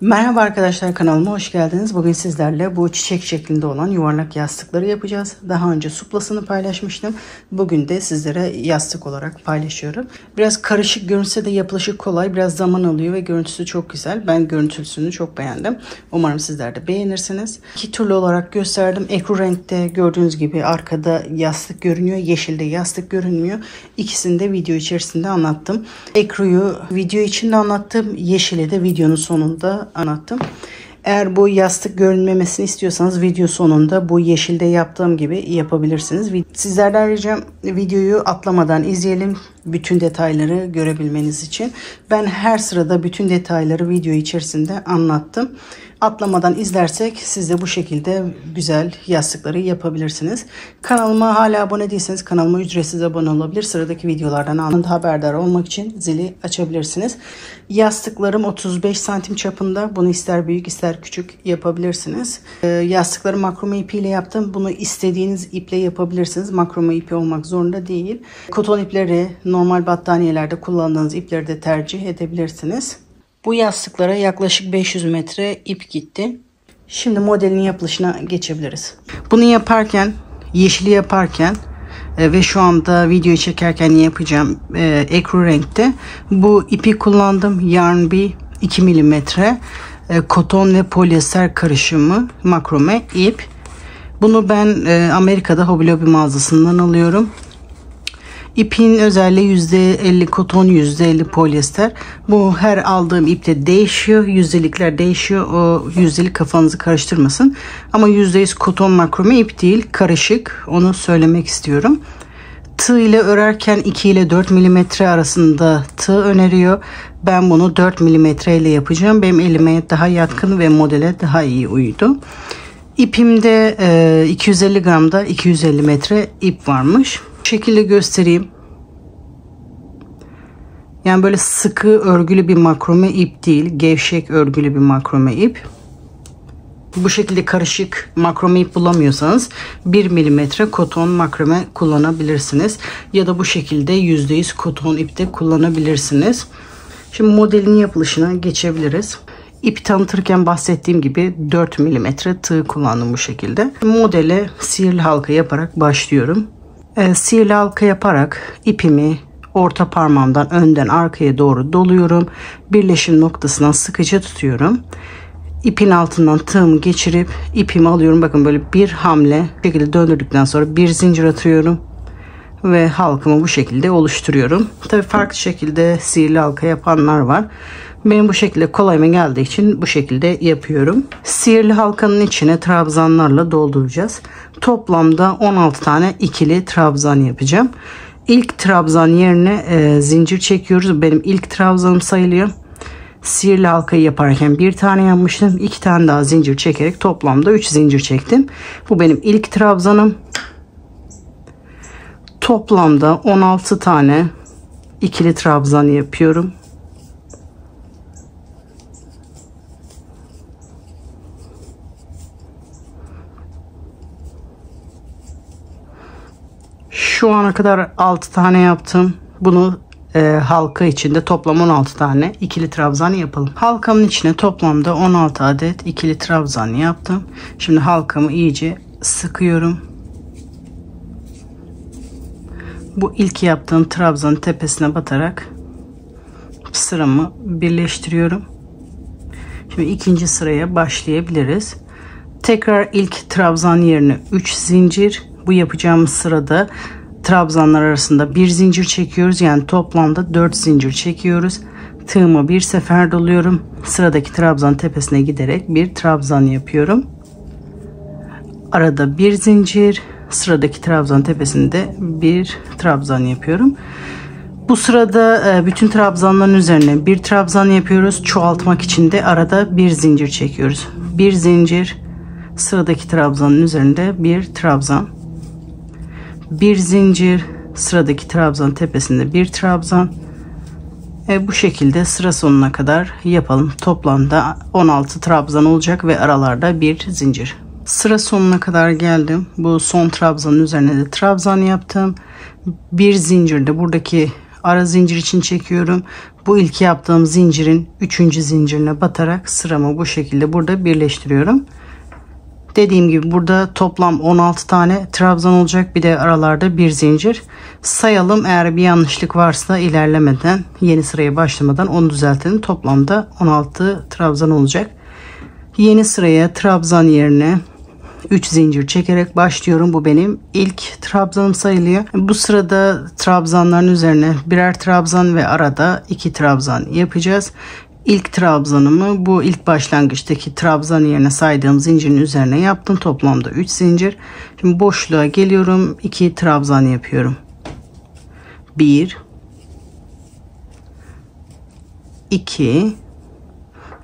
Merhaba arkadaşlar, kanalıma hoş geldiniz. Bugün sizlerle bu çiçek şeklinde olan yuvarlak yastıkları yapacağız. Daha önce suplasını paylaşmıştım. Bugün de sizlere yastık olarak paylaşıyorum. Biraz karışık görünse de yapılışı kolay. Biraz zaman alıyor ve görüntüsü çok güzel. Ben görüntüsünü çok beğendim. Umarım sizler de beğenirsiniz. İki türlü olarak gösterdim. Ekru renkte gördüğünüz gibi arkada yastık görünüyor. Yeşilde yastık görünmüyor. İkisini de video içerisinde anlattım. Ekru'yu video içinde anlattım. Yeşili de videonun sonunda anlattım. Eğer bu yastık görünmemesini istiyorsanız video sonunda bu yeşilde yaptığım gibi yapabilirsiniz. Sizlerden ricam videoyu atlamadan izleyelim. Bütün detayları görebilmeniz için. Ben her sırada bütün detayları video içerisinde anlattım. Atlamadan izlersek siz de bu şekilde güzel yastıkları yapabilirsiniz. Kanalıma hala abone değilseniz kanalıma ücretsiz abone olabilir. Sıradaki videolardan anında haberdar olmak için zili açabilirsiniz. Yastıklarım 35 santim çapında. Bunu ister büyük ister küçük yapabilirsiniz. Yastıkları makrome ipiyle yaptım. Bunu istediğiniz iple yapabilirsiniz. Makrome ipi olmak zorunda değil. Koton ipleri, normal battaniyelerde kullandığınız ipleri de tercih edebilirsiniz. Bu yastıklara yaklaşık 500 metre ip gitti. Şimdi modelin yapılışına geçebiliriz. Bunu yaparken, yeşili yaparken ve şu anda videoyu çekerken yapacağım ekru renkte bu ipi kullandım. Yarn Bee 2 mm koton ve polyester karışımı makrome ip. Bunu ben Amerika'da Hobby Lobby mağazasından alıyorum. İpin özelliği %50 koton, %50 polyester. Bu her aldığım ipte değişiyor. Yüzdelikler değişiyor. O yüzdelik kafanızı karıştırmasın. Ama %100 koton makrome ip değil. Karışık. Onu söylemek istiyorum. Tığ ile örerken 2 ile 4 mm arasında tığ öneriyor. Ben bunu 4 mm ile yapacağım. Benim elime daha yatkın ve modele daha iyi uydu. İpimde 250 gramda 250 metre ip varmış. Bu şekilde göstereyim. Yani böyle sıkı örgülü bir makrome ip değil. Gevşek örgülü bir makrome ip. Bu şekilde karışık makrome ip bulamıyorsanız 1 mm koton makrome kullanabilirsiniz. Ya da bu şekilde %100 koton ip de kullanabilirsiniz. Şimdi modelin yapılışına geçebiliriz. İpi tanıtırken bahsettiğim gibi 4 mm tığ kullandım bu şekilde. Modele sihirli halka yaparak başlıyorum. Sihirli halka yaparak ipimi orta parmağımdan önden arkaya doğru doluyorum. Birleşim noktasından sıkıca tutuyorum. İpin altından tığımı geçirip ipimi alıyorum. Bakın böyle bir hamle şekilde döndürdükten sonra bir zincir atıyorum. Ve halkamı bu şekilde oluşturuyorum. Tabii farklı şekilde sihirli halka yapanlar var. Benim bu şekilde kolayıma geldiği için bu şekilde yapıyorum. Sihirli halkanın içine trabzanlarla dolduracağız. Toplamda 16 tane ikili trabzan yapacağım. İlk trabzan yerine zincir çekiyoruz. Benim ilk trabzanım sayılıyor. Sihirli halkayı yaparken bir tane yapmıştım. 2 tane daha zincir çekerek toplamda 3 zincir çektim. Bu benim ilk trabzanım. Toplamda 16 tane ikili trabzan yapıyorum. Şu ana kadar 6 tane yaptım. Bunu halka içinde toplam 16 tane ikili trabzan yapalım. Halkamın içine toplamda 16 adet ikili trabzan yaptım. Şimdi halkamı iyice sıkıyorum. Bu ilk yaptığım trabzanın tepesine batarak sıramı birleştiriyorum. Şimdi ikinci sıraya başlayabiliriz. Tekrar ilk trabzan yerine 3 zincir. Bu yapacağımız sırada trabzanlar arasında bir zincir çekiyoruz. Yani toplamda 4 zincir çekiyoruz. Tığımı bir sefer doluyorum. Sıradaki trabzan tepesine giderek bir trabzan yapıyorum. Arada bir zincir. Sıradaki trabzan tepesinde bir trabzan yapıyorum. Bu sırada bütün trabzanların üzerine bir trabzan yapıyoruz. Çoğaltmak için de arada bir zincir çekiyoruz. Bir zincir. Sıradaki trabzanın üzerinde bir trabzan. Bir zincir, sıradaki trabzan tepesinde bir trabzan. Bu şekilde sıra sonuna kadar yapalım. Toplamda 16 trabzan olacak ve aralarda bir zincir. Sıra sonuna kadar geldim. Bu son trabzanın üzerine de trabzan yaptım. Bir zincirde buradaki ara zincir için çekiyorum. Bu ilk yaptığım zincirin 3. zincirine batarak sıramı bu şekilde burada birleştiriyorum. Dediğim gibi burada toplam 16 tane trabzan olacak. Bir de aralarda bir zincir. Sayalım, eğer bir yanlışlık varsa ilerlemeden, yeni sıraya başlamadan onu düzeltelim. Toplamda 16 trabzan olacak. Yeni sıraya trabzan yerine 3 zincir çekerek başlıyorum. Bu benim ilk trabzanım sayılıyor. Bu sırada trabzanların üzerine birer trabzan ve arada 2 trabzan yapacağız. İlk trabzanımı bu ilk başlangıçtaki trabzan yerine saydığım zincirin üzerine yaptım. Toplamda 3 zincir. Şimdi boşluğa geliyorum. 2 trabzan yapıyorum. 1 2.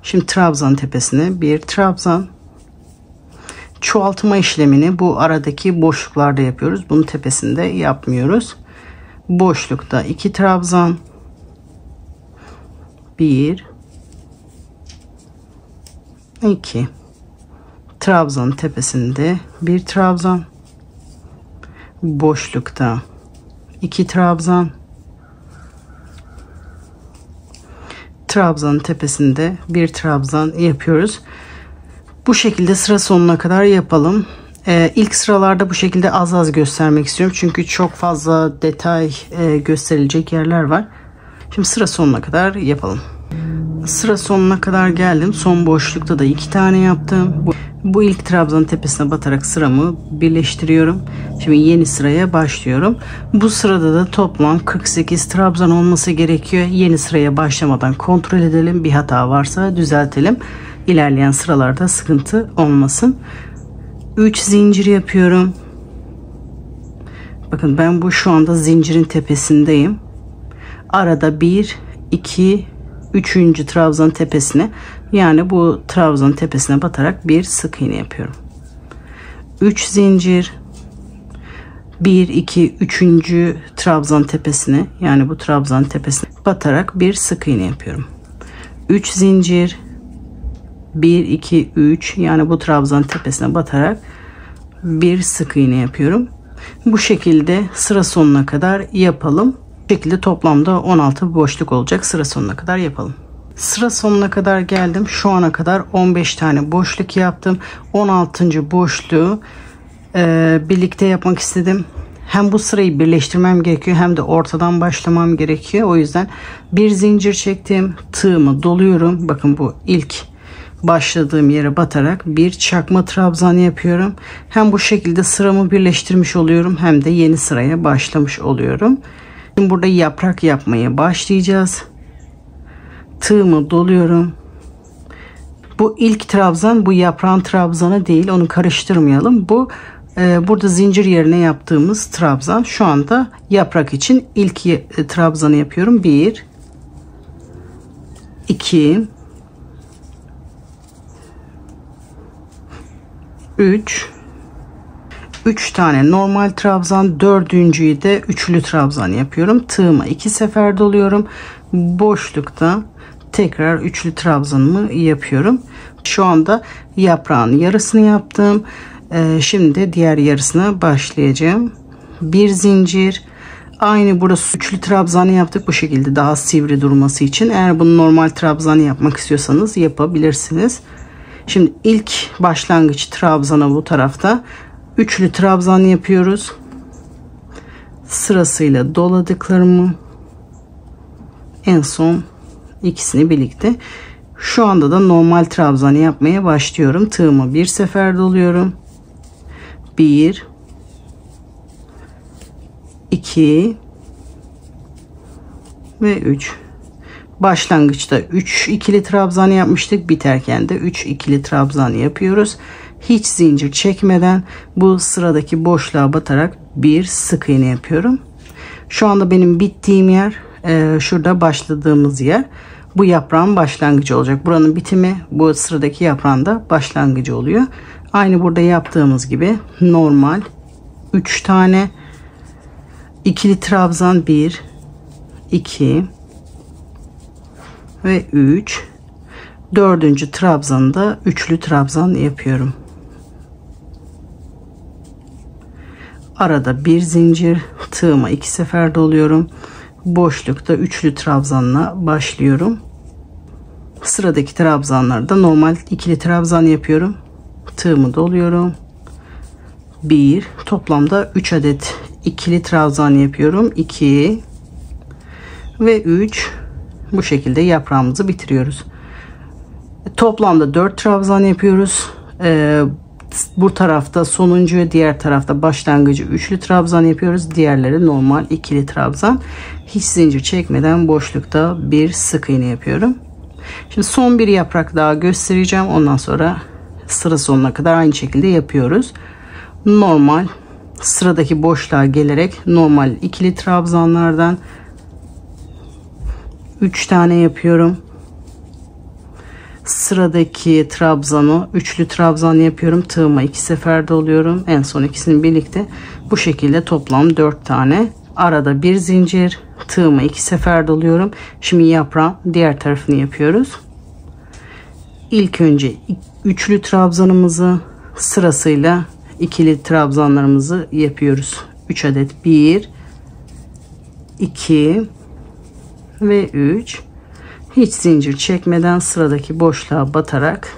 Şimdi trabzan tepesine bir trabzan. Çoğaltma işlemini bu aradaki boşluklarda yapıyoruz. Bunun tepesinde yapmıyoruz. Boşlukta 2 trabzan. 1 2. Trabzanın tepesinde bir trabzan. Boşlukta 2 trabzan. Trabzanın tepesinde bir trabzan yapıyoruz. Bu şekilde sıra sonuna kadar yapalım. İlk sıralarda bu şekilde az az göstermek istiyorum. Çünkü çok fazla detay gösterilecek yerler var. Şimdi sıra sonuna kadar yapalım. Sıra sonuna kadar geldim. Son boşlukta da 2 tane yaptım. Bu ilk trabzanın tepesine batarak sıramı birleştiriyorum. Şimdi yeni sıraya başlıyorum. Bu sırada da toplam 48 trabzan olması gerekiyor. Yeni sıraya başlamadan kontrol edelim. Bir hata varsa düzeltelim. İlerleyen sıralarda sıkıntı olmasın. 3 zincir yapıyorum. Bakın ben şu anda zincirin tepesindeyim. Arada 1 2 3. trabzan tepesine, yani bu trabzan tepesine batarak bir sık iğne yapıyorum. 3 zincir, 1 2 3. trabzan tepesine, yani bu trabzan tepesine batarak bir sık iğne yapıyorum. 3 zincir, 1 2 3, yani bu trabzan tepesine batarak bir sık iğne yapıyorum. Bu şekilde sıra sonuna kadar yapalım. Bu şekilde toplamda 16 boşluk olacak. Sıra sonuna kadar yapalım. Sıra sonuna kadar geldim. Şu ana kadar 15 tane boşluk yaptım. 16. boşluğu birlikte yapmak istedim. Hem bu sırayı birleştirmem gerekiyor hem de ortadan başlamam gerekiyor. O yüzden bir zincir çektim. Tığımı doluyorum. Bakın bu ilk başladığım yere batarak bir çakma trabzan yapıyorum. Hem bu şekilde sıramı birleştirmiş oluyorum hem de yeni sıraya başlamış oluyorum. Şimdi burada yaprak yapmaya başlayacağız. Tığımı doluyorum. Bu ilk trabzan bu yaprağın trabzanı değil, onu karıştırmayalım. Bu burada zincir yerine yaptığımız trabzan. Şu anda yaprak için ilk trabzanı yapıyorum. 1 2 3 tane normal trabzan, dördüncüyü de üçlü trabzan yapıyorum. Tığıma 2 sefer doluyorum. Boşlukta tekrar üçlü trabzanımı yapıyorum. Şu anda yaprağın yarısını yaptım. Şimdi diğer yarısına başlayacağım. Bir zincir. Aynı burası üçlü trabzanı yaptık. Bu şekilde daha sivri durması için. Eğer bunu normal trabzanı yapmak istiyorsanız yapabilirsiniz. Şimdi ilk başlangıç trabzana bu tarafta üçlü trabzan yapıyoruz. Sırasıyla doladıklarımı en son ikisini birlikte. Şu anda da normal trabzanı yapmaya başlıyorum. Tığımı bir sefer doluyorum. 1 2 ve 3. Başlangıçta 3 ikili trabzan yapmıştık. Biterken de 3 ikili trabzan yapıyoruz. Hiç zincir çekmeden bu sıradaki boşluğa batarak bir sık iğne yapıyorum. Şu anda benim bittiğim yer şurada başladığımız yer. Bu yaprağın başlangıcı olacak. Buranın bitimi bu sıradaki yaprağın da başlangıcı oluyor. Aynı burada yaptığımız gibi normal 3 tane ikili trabzan, 1 2 ve 3. Dördüncü trabzanda üçlü trabzan yapıyorum. Arada bir zincir, tığıma 2 sefer doluyorum. boşlukta üçlü trabzanla başlıyorum. Sıradaki trabzanlarda normal ikili trabzan yapıyorum. Tığımı doluyorum. 1, toplamda 3 adet ikili trabzan yapıyorum. 2 ve 3. Bu şekilde yaprağımızı bitiriyoruz. Toplamda 4 trabzan yapıyoruz. Bu tarafta sonuncuyu, diğer tarafta başlangıcı üçlü trabzan yapıyoruz. Diğerleri normal ikili trabzan. Hiç zincir çekmeden boşlukta bir sık iğne yapıyorum. Şimdi son bir yaprak daha göstereceğim. Ondan sonra sıra sonuna kadar aynı şekilde yapıyoruz. Normal sıradaki boşluğa gelerek normal ikili trabzanlardan 3 tane yapıyorum. Sıradaki trabzanı üçlü trabzan yapıyorum. Tığıma 2 sefer doluyorum. En son ikisini birlikte bu şekilde toplam 4 tane. Arada bir zincir, tığıma 2 sefer doluyorum. Şimdi yaprağın diğer tarafını yapıyoruz. İlk önce üçlü trabzanımızı sırasıyla ikili trabzanlarımızı yapıyoruz. 3 adet, 1 2 ve 3. Hiç zincir çekmeden sıradaki boşluğa batarak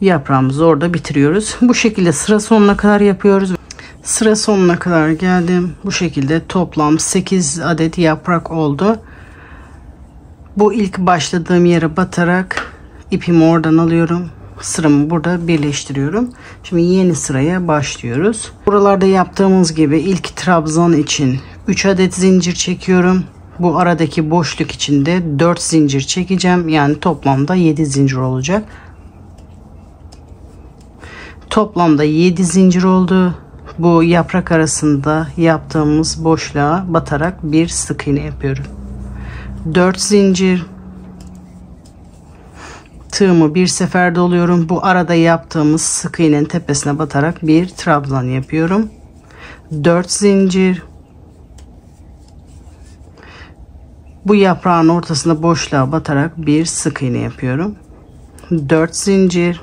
yaprağımızı orada bitiriyoruz. Bu şekilde sıra sonuna kadar yapıyoruz. Sıra sonuna kadar geldim. Bu şekilde toplam 8 adet yaprak oldu. Bu ilk başladığım yere batarak ipimi oradan alıyorum. Sıramı burada birleştiriyorum. Şimdi yeni sıraya başlıyoruz. Buralarda yaptığımız gibi ilk trabzan için 3 adet zincir çekiyorum. Bu aradaki boşluk içinde 4 zincir çekeceğim. Yani toplamda 7 zincir olacak. Toplamda 7 zincir oldu. Bu yaprak arasında yaptığımız boşluğa batarak bir sık iğne yapıyorum. 4 zincir. Tığımı bir sefer doluyorum. Bu arada yaptığımız sık iğnenin tepesine batarak bir trabzan yapıyorum. 4 zincir. Bu yaprağın ortasında boşluğa batarak bir sık iğne yapıyorum. 4 zincir.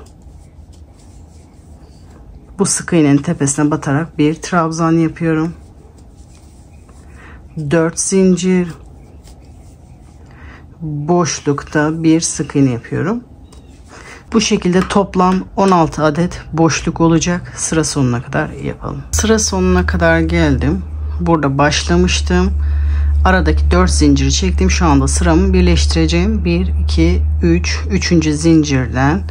Bu sık iğnenin tepesine batarak bir trabzan yapıyorum. 4 zincir. Boşlukta bir sık iğne yapıyorum. Bu şekilde toplam 16 adet boşluk olacak. Sıra sonuna kadar yapalım. Sıra sonuna kadar geldim. Burada başlamıştım. Aradaki 4 zinciri çektim. Şu anda sıramı birleştireceğim. 1 2 3. 3. zincirden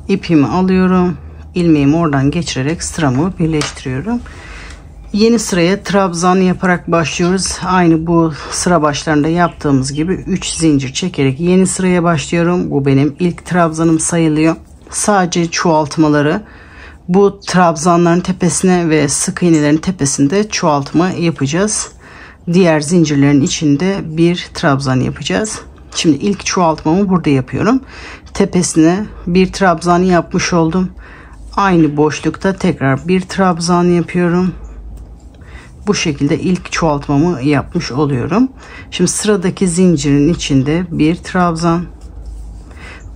ipimi alıyorum. İlmeğimi oradan geçirerek sıramı birleştiriyorum. Yeni sıraya trabzan yaparak başlıyoruz. Aynı bu sıra başlarında yaptığımız gibi 3 zincir çekerek yeni sıraya başlıyorum. Bu benim ilk trabzanım sayılıyor. Sadece çoğaltmaları bu trabzanların tepesine ve sık iğnelerin tepesinde çoğaltma yapacağız. Diğer zincirlerin içinde bir trabzan yapacağız. Şimdi ilk çoğaltmamı burada yapıyorum. Tepesine bir trabzan yapmış oldum. Aynı boşlukta tekrar bir trabzan yapıyorum. Bu şekilde ilk çoğaltmamı yapmış oluyorum. Şimdi sıradaki zincirin içinde bir trabzan.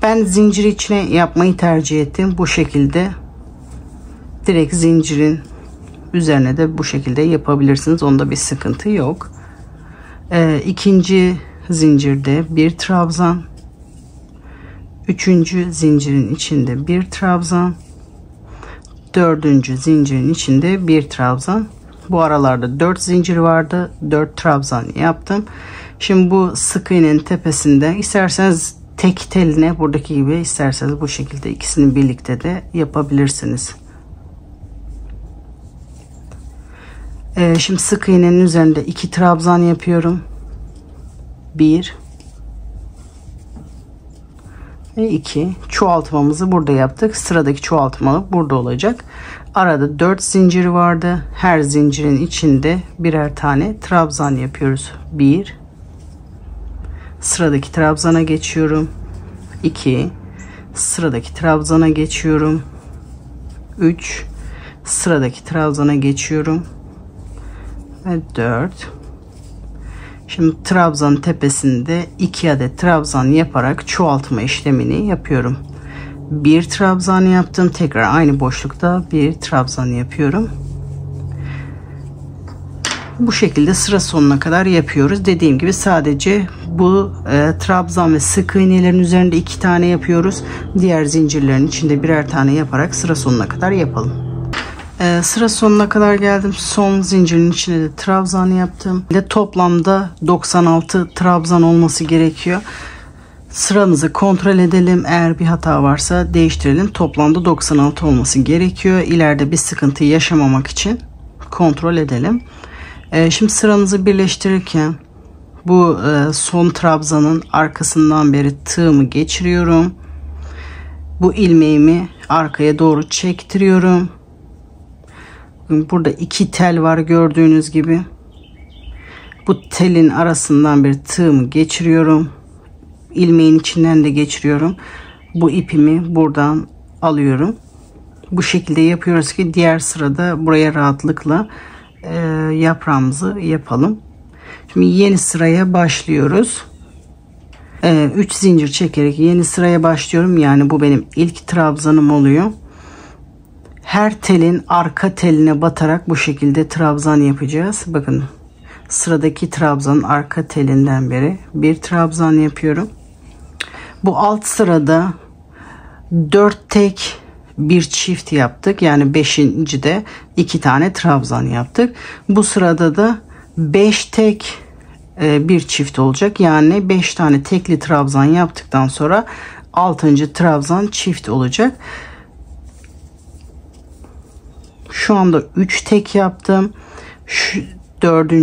Ben zincir içine yapmayı tercih ettim. Bu şekilde direkt zincirin üzerine de bu şekilde yapabilirsiniz. Onda bir sıkıntı yok. İkinci zincirde bir trabzan. Üçüncü zincirin içinde bir trabzan. Dördüncü zincirin içinde bir trabzan. Bu aralarda 4 zincir vardı. 4 trabzan yaptım. Şimdi bu sık iğnenin tepesinde isterseniz tek teline buradaki gibi, isterseniz bu şekilde ikisini birlikte de yapabilirsiniz. Şimdi sık iğnenin üzerinde 2 trabzan yapıyorum. 1 ve 2. Çoğaltmamızı burada yaptık. Sıradaki çoğaltma burada olacak. Arada 4 zincir vardı. Her zincirin içinde birer tane trabzan yapıyoruz. 1. Sıradaki trabzana geçiyorum. 2. Sıradaki trabzana geçiyorum. 3. Sıradaki trabzana geçiyorum. Ve 4. Şimdi trabzanın tepesinde 2 adet trabzan yaparak çoğaltma işlemini yapıyorum. Bir trabzan yaptım. Tekrar aynı boşlukta bir trabzan yapıyorum. Bu şekilde sıra sonuna kadar yapıyoruz. Dediğim gibi sadece bu trabzan ve sık iğnelerin üzerinde 2 tane yapıyoruz. Diğer zincirlerin içinde birer tane yaparak sıra sonuna kadar yapalım. Sıra sonuna kadar geldim. Son zincirin içine de trabzan yaptım. Toplamda 96 trabzan olması gerekiyor. Sıramızı kontrol edelim. Eğer bir hata varsa değiştirelim. Toplamda 96 olması gerekiyor. İleride bir sıkıntı yaşamamak için kontrol edelim. Şimdi sıramızı birleştirirken bu son trabzanın arkasından beri tığımı geçiriyorum. Bu ilmeğimi arkaya doğru çektiriyorum. Burada 2 tel var gördüğünüz gibi. Bu telin arasından bir tığımı geçiriyorum. İlmeğin içinden de geçiriyorum. Bu ipimi buradan alıyorum. Bu şekilde yapıyoruz ki diğer sırada buraya rahatlıkla yaprağımızı yapalım. Şimdi yeni sıraya başlıyoruz. 3 zincir çekerek yeni sıraya başlıyorum. Yani bu benim ilk trabzanım oluyor. Her telin arka teline batarak bu şekilde trabzan yapacağız. Bakın sıradaki trabzanın arka telinden beri bir trabzan yapıyorum. Bu alt sırada 4 tek bir çift yaptık. Yani 5.'de 2 tane trabzan yaptık. Bu sırada da 5 tek bir çift olacak. Yani 5 tane tekli trabzan yaptıktan sonra 6. trabzan çift olacak. Şu anda 3 tek yaptım. Şu 4.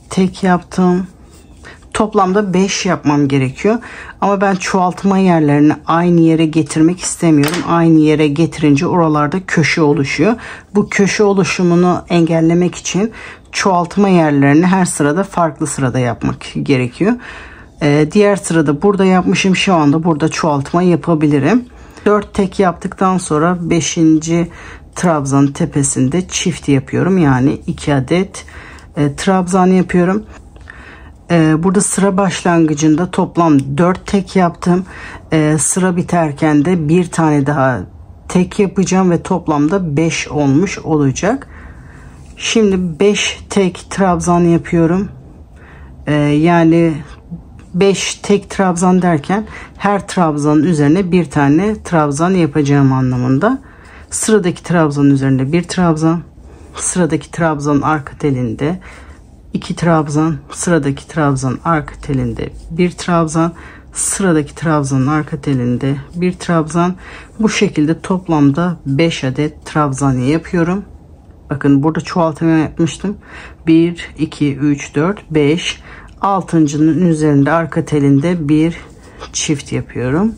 tek yaptım. Toplamda 5 yapmam gerekiyor. Ama ben çoğaltma yerlerini aynı yere getirmek istemiyorum. Aynı yere getirince oralarda köşe oluşuyor. Bu köşe oluşumunu engellemek için çoğaltma yerlerini her sırada farklı sırada yapmak gerekiyor. Diğer sırada burada yapmışım. Şu anda burada çoğaltma yapabilirim. 4 tek yaptıktan sonra 5. trabzanın tepesinde çift yapıyorum. Yani 2 adet trabzan yapıyorum. Burada sıra başlangıcında toplam 4 tek yaptım. Sıra biterken de bir tane daha tek yapacağım ve toplamda 5 olmuş olacak. Şimdi 5 tek trabzan yapıyorum. Yani 5 tek trabzan derken her trabzanın üzerine bir tane trabzan yapacağım anlamında. Sıradaki trabzanın üzerinde bir trabzan, sıradaki trabzanın arka telinde 2 trabzan, sıradaki trabzanın arka telinde bir trabzan, sıradaki trabzanın arka telinde bir trabzan. Bu şekilde toplamda 5 adet trabzan yapıyorum. Bakın burada çoğaltma yapmıştım. 1, 2, 3, 4, 5. 6.'nın üzerinde arka telinde bir çift yapıyorum.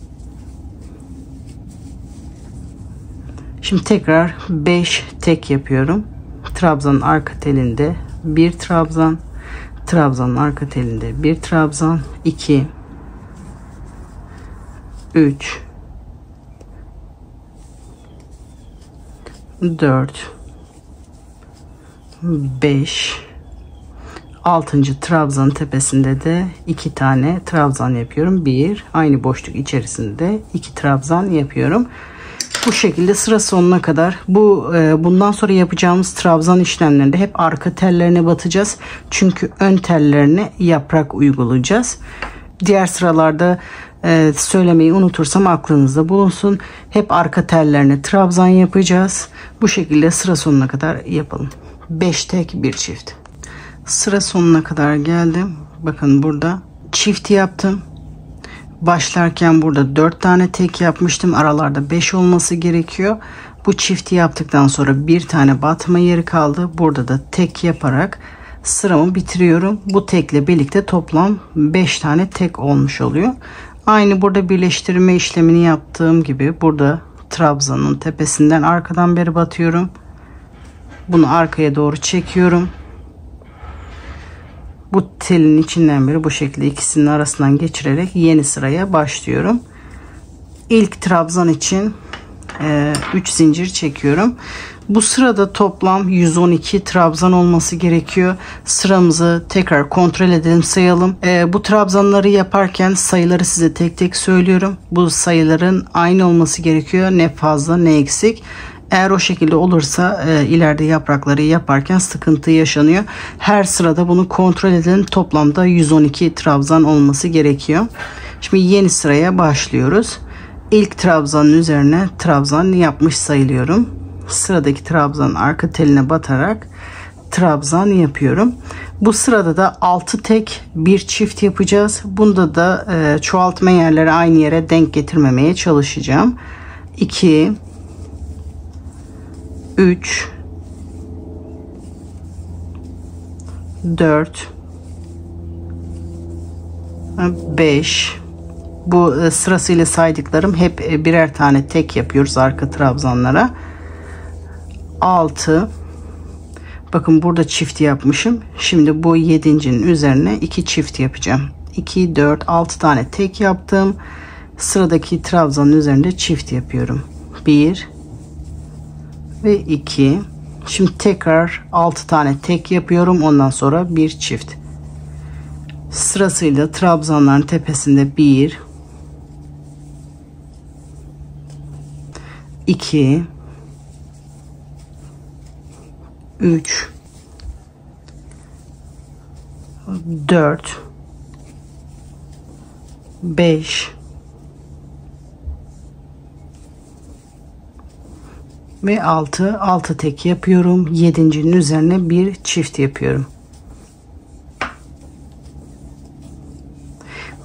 Şimdi tekrar 5 tek yapıyorum. Trabzanın arka telinde bir trabzan, trabzanın arka telinde bir trabzan, 2, 3, 4, 5, 6. trabzanın tepesinde de 2 tane trabzan yapıyorum. Aynı boşluk içerisinde 2 trabzan yapıyorum. Bu şekilde sıra sonuna kadar bundan sonra yapacağımız trabzan işlemlerinde hep arka tellerine batacağız. Çünkü ön tellerine yaprak uygulayacağız. Diğer sıralarda söylemeyi unutursam aklınızda bulunsun. Hep arka tellerine trabzan yapacağız. Bu şekilde sıra sonuna kadar yapalım. 5 tek bir çift. Sıra sonuna kadar geldim. Bakın burada çift yaptım. Başlarken burada 4 tane tek yapmıştım. Aralarda 5 olması gerekiyor. Bu çifti yaptıktan sonra bir tane batma yeri kaldı. Burada da tek yaparak sıramı bitiriyorum. Bu tekle birlikte toplam 5 tane tek olmuş oluyor. Aynı burada birleştirme işlemini yaptığım gibi burada trabzanın tepesinden arkadan beri batıyorum. Bunu arkaya doğru çekiyorum. Bu telin içinden beri bu şekilde ikisinin arasından geçirerek yeni sıraya başlıyorum. İlk trabzan için 3 zincir çekiyorum. Bu sırada toplam 112 trabzan olması gerekiyor. Sıramızı tekrar kontrol edelim, sayalım. Bu trabzanları yaparken sayıları size tek tek söylüyorum. Bu sayıların aynı olması gerekiyor. Ne fazla ne eksik. Eğer o şekilde olursa ileride yaprakları yaparken sıkıntı yaşanıyor. Her sırada bunu kontrol edin. Toplamda 112 trabzan olması gerekiyor. Şimdi yeni sıraya başlıyoruz. İlk trabzanın üzerine trabzan yapmış sayılıyorum. Sıradaki trabzanın arka teline batarak trabzan yapıyorum. Bu sırada da 6 tek bir çift yapacağız. Bunda da çoğaltma yerleri aynı yere denk getirmemeye çalışacağım. 2 3 4 5. Bu sırasıyla saydıklarım hep birer tane tek yapıyoruz arka trabzanlara. 6. Bakın burada çift yapmışım. Şimdi bu 7.'nin üzerine 2 çift yapacağım. 2 4 6 tane tek yaptım. Sıradaki trabzanın üzerinde çift yapıyorum. 1 ve 2. Şimdi tekrar 6 tane tek yapıyorum. Ondan sonra bir çift. Sırasıyla trabzanların tepesinde 1 2 3 4 5 ve 6 tek yapıyorum. 7.'nin üzerine bir çift yapıyorum.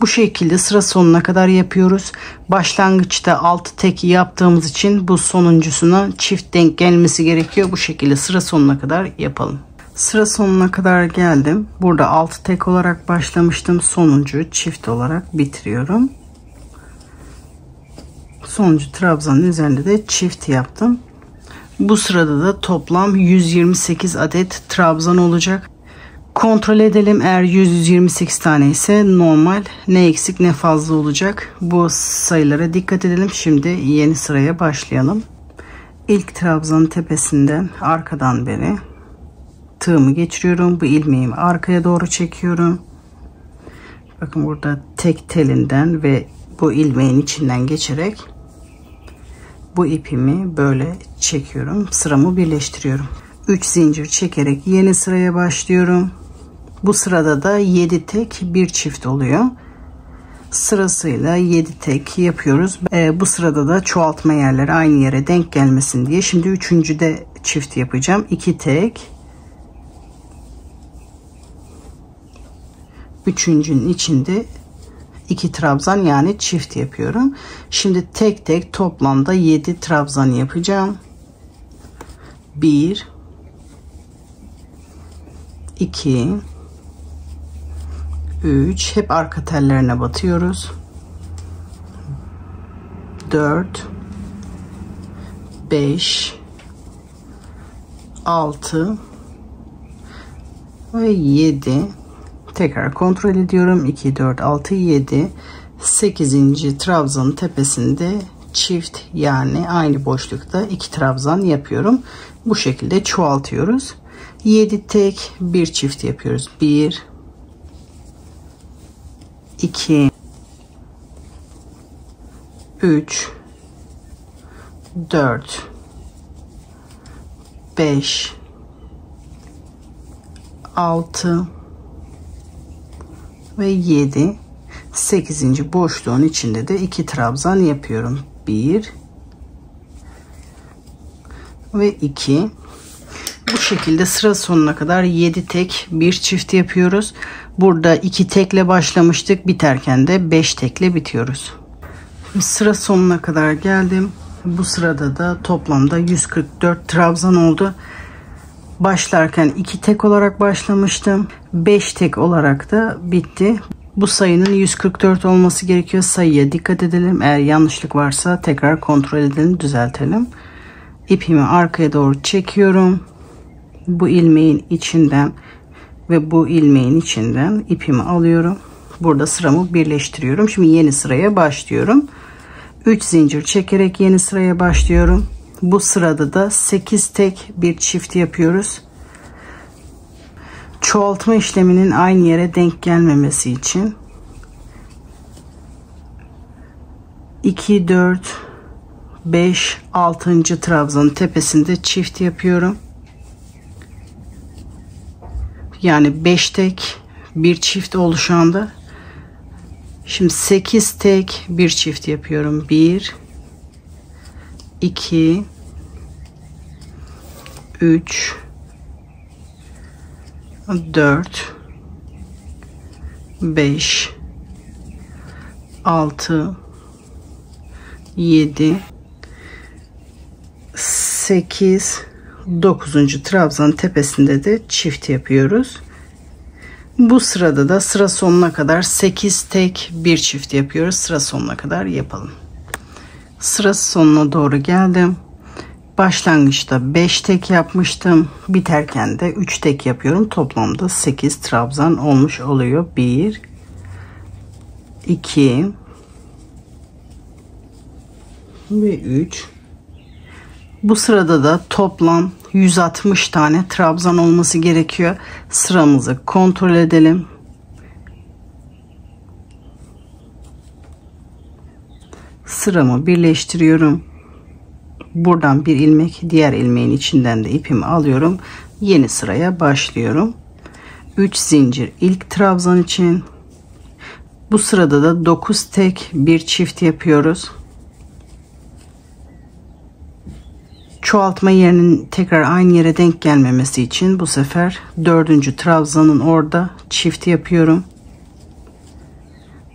Bu şekilde sıra sonuna kadar yapıyoruz. Başlangıçta 6 tek yaptığımız için bu sonuncusuna çift denk gelmesi gerekiyor. Bu şekilde sıra sonuna kadar yapalım. Sıra sonuna kadar geldim. Burada 6 tek olarak başlamıştım. Sonuncu çift olarak bitiriyorum. Sonuncu trabzanın üzerinde de çift yaptım. Bu sırada da toplam 128 adet trabzan olacak. Kontrol edelim. Eğer 128 tane ise normal, ne eksik ne fazla olacak. Bu sayılara dikkat edelim. Şimdi yeni sıraya başlayalım. İlk trabzanın tepesinden arkadan beri tığımı geçiriyorum. Bu ilmeğimi arkaya doğru çekiyorum. Bakın burada tek telinden ve bu ilmeğin içinden geçerek bu ipimi böyle çekiyorum. Sıramı birleştiriyorum. 3 zincir çekerek yeni sıraya başlıyorum. Bu sırada da 7 tek bir çift oluyor. Sırasıyla 7 tek yapıyoruz. Bu sırada da çoğaltma yerleri aynı yere denk gelmesin diye. Şimdi üçüncüde çift yapacağım. 2 tek. Üçüncünün içinde 2 trabzan, yani çift yapıyorum. Şimdi tek tek toplamda 7 trabzan yapacağım. 1 2 3, hep arka tellerine batıyoruz. 4 5 6 ve 7. Tekrar kontrol ediyorum. 2 4 6 7. 8. trabzanın tepesinde çift, yani aynı boşlukta 2 trabzan yapıyorum. Bu şekilde çoğaltıyoruz. 7 tek bir çift yapıyoruz. 1 2 3 4 5 6 ve 7. 8. boşluğun içinde de 2 trabzan yapıyorum. 1 ve 2. Bu şekilde sıra sonuna kadar 7 tek bir çift yapıyoruz. Burada 2 tekle başlamıştık. Biterken de 5 tekle bitiyoruz. Şimdi sıra sonuna kadar geldim. Bu sırada da toplamda 144 trabzan oldu. Başlarken 2 tek olarak başlamıştım. 5 tek olarak da bitti. Bu sayının 144 olması gerekiyor. Sayıya dikkat edelim. Eğer yanlışlık varsa tekrar kontrol edelim, düzeltelim. İpimi arkaya doğru çekiyorum. Bu ilmeğin içinden ve bu ilmeğin içinden ipimi alıyorum. Burada sıramı birleştiriyorum. Şimdi yeni sıraya başlıyorum. 3 zincir çekerek yeni sıraya başlıyorum. Bu sırada da 8 tek bir çift yapıyoruz. Çoğaltma işleminin aynı yere denk gelmemesi için 2 4 5, 6. trabzanın tepesinde çift yapıyorum. Yani 5 tek bir çift oldu şu anda. Şimdi 8 tek bir çift yapıyorum. 1, 2, 3, 4, 5, 6, 7, 8, 9. trabzanın tepesinde de çift yapıyoruz. Bu sırada da sıra sonuna kadar 8 tek bir çift yapıyoruz. Sıra sonuna kadar yapalım. Sıra sonuna doğru geldim. Başlangıçta 5 tek yapmıştım. Biterken de 3 tek yapıyorum. Toplamda 8 trabzan olmuş oluyor. 1, 2 ve 3. Bu sırada da toplam 160 tane trabzan olması gerekiyor. Sıramızı kontrol edelim. Sıramı birleştiriyorum. Buradan bir ilmek, diğer ilmeğin içinden de ipimi alıyorum. Yeni sıraya başlıyorum. 3 zincir ilk trabzan için. Bu sırada da 9 tek bir çift yapıyoruz. Çoğaltma yerinin tekrar aynı yere denk gelmemesi için bu sefer 4. trabzanın orada çift yapıyorum.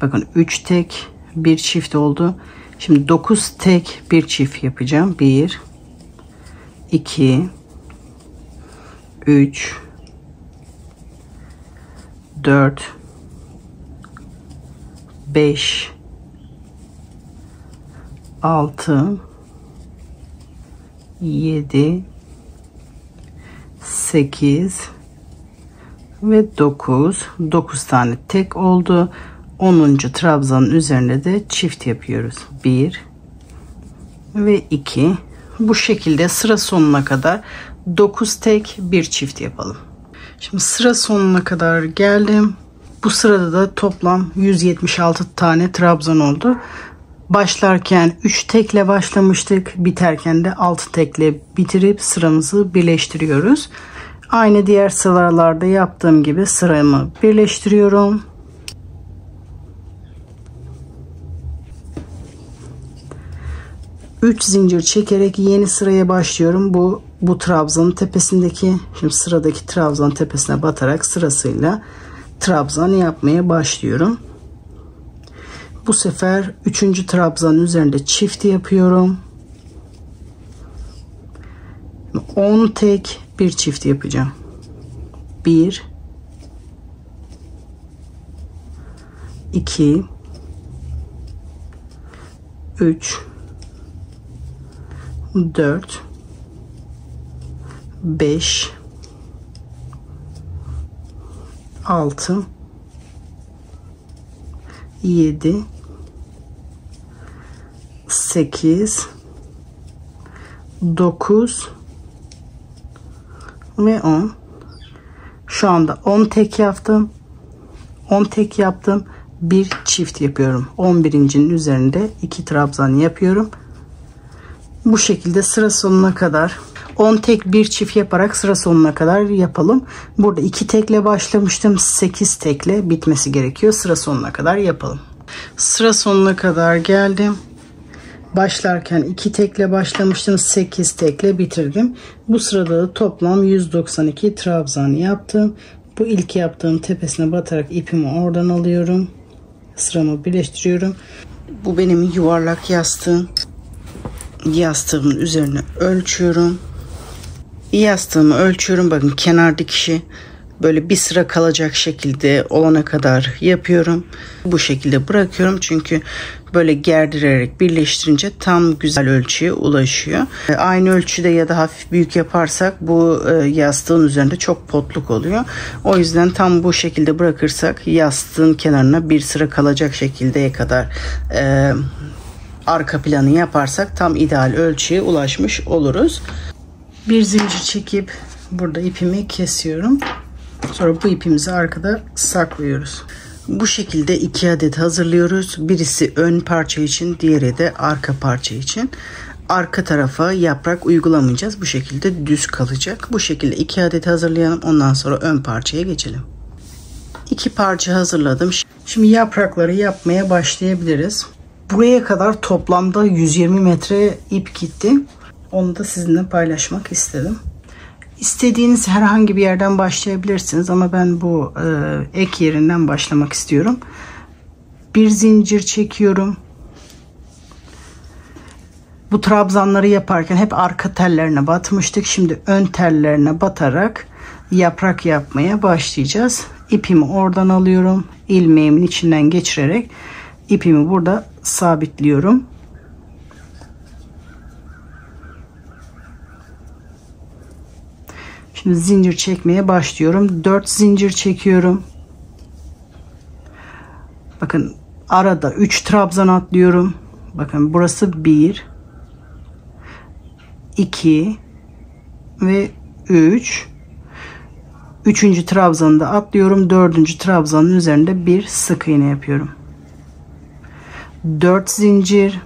Bakın 3 tek bir çift oldu. Şimdi 9 tek bir çift yapacağım. 1, 2, 3, 4, 5, 6, 7, 8 ve 9 tane tek oldu. 10. trabzanın üzerine de çift yapıyoruz. 1 ve 2. Bu şekilde sıra sonuna kadar 9 tek bir çift yapalım. Şimdi sıra sonuna kadar geldim. Bu sırada da toplam 176 tane trabzan oldu. Başlarken 3 tekle başlamıştık. Biterken de 6 tekle bitirip sıramızı birleştiriyoruz. Aynı diğer sıralarda yaptığım gibi sıramı birleştiriyorum. Üç zincir çekerek yeni sıraya başlıyorum. Bu trabzanın tepesindeki, şimdi sıradaki trabzanın tepesine batarak sırasıyla trabzan yapmaya başlıyorum. Bu sefer 3. trabzanın üzerinde çift yapıyorum. 10 tek bir çift yapacağım. 1, 2, 3, 4, 5, 6, 7, 8, 9 ve 10. Şu anda 10 tek yaptım. 10 tek yaptım. Bir çift yapıyorum. 11.'nin üzerinde 2 trabzan yapıyorum. Bu şekilde sıra sonuna kadar 10 tek bir çift yaparak sıra sonuna kadar yapalım. Burada 2 tekle başlamıştım. 8 tekle bitmesi gerekiyor. Sıra sonuna kadar yapalım. Sıra sonuna kadar geldim. Başlarken 2 tekle başlamıştım. 8 tekle bitirdim. Bu sırada da toplam 192 trabzan yaptım. Bu ilk yaptığım tepesine batarak ipimi oradan alıyorum. Sıramı birleştiriyorum. Bu benim yuvarlak yastığım. Yastığımın üzerine ölçüyorum. Yastığımı ölçüyorum. Bakın kenar dikişi böyle bir sıra kalacak şekilde olana kadar yapıyorum. Bu şekilde bırakıyorum çünkü böyle gerdirerek birleştirince tam güzel ölçüye ulaşıyor. Aynı ölçüde ya da hafif büyük yaparsak bu yastığın üzerinde çok potluk oluyor. O yüzden tam bu şekilde bırakırsak yastığın kenarına bir sıra kalacak şekilde kadar arka planı yaparsak tam ideal ölçüye ulaşmış oluruz. Bir zincir çekip burada ipimi kesiyorum. Sonra bu ipimizi arkada saklıyoruz. Bu şekilde 2 adet hazırlıyoruz. Birisi ön parça için, diğeri de arka parça için. arka tarafa yaprak uygulamayacağız. Bu şekilde düz kalacak. Bu şekilde 2 adet hazırlayalım. Ondan sonra ön parçaya geçelim. 2 parça hazırladım. Şimdi yaprakları yapmaya başlayabiliriz. Buraya kadar toplamda 120 metre ip gitti. Onu da sizinle paylaşmak istedim. İstediğiniz herhangi bir yerden başlayabilirsiniz ama ben bu ek yerinden başlamak istiyorum. Bir zincir çekiyorum. Bu trabzanları yaparken hep arka tellerine batmıştık. Şimdi ön tellerine batarak yaprak yapmaya başlayacağız. İpimi oradan alıyorum. İlmeğimin içinden geçirerek ipimi burada sabitliyorum. Şimdi zincir çekmeye başlıyorum. 4 zincir çekiyorum. Bakın arada 3 trabzan atlıyorum. Bakın burası 1, 2 ve 3. 3. trabzanı da atlıyorum. 4. trabzanın üzerinde bir sık iğne yapıyorum. 4 zincir.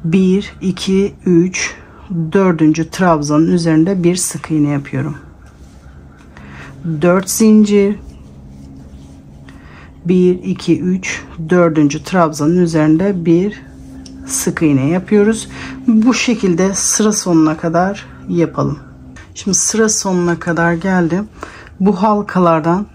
1, 2, 3. 4. trabzanın üzerinde bir sık iğne yapıyorum. 4 zincir. 1, 2, 3. 4. trabzanın üzerinde bir sık iğne yapıyoruz. Bu şekilde sıra sonuna kadar yapalım. Şimdi sıra sonuna kadar geldim. Bu halkalardan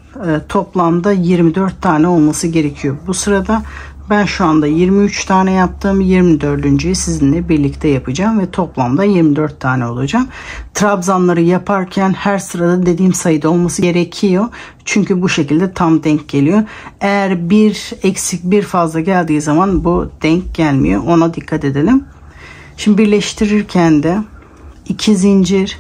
toplamda 24 tane olması gerekiyor. Bu sırada ben şu anda 23 tane yaptım. 24.'yü sizinle birlikte yapacağım ve toplamda 24 tane olacağım. Trabzanları yaparken her sırada dediğim sayıda olması gerekiyor. Çünkü bu şekilde tam denk geliyor. Eğer bir eksik bir fazla geldiği zaman bu denk gelmiyor. Ona dikkat edelim. Şimdi birleştirirken de 2 zincir,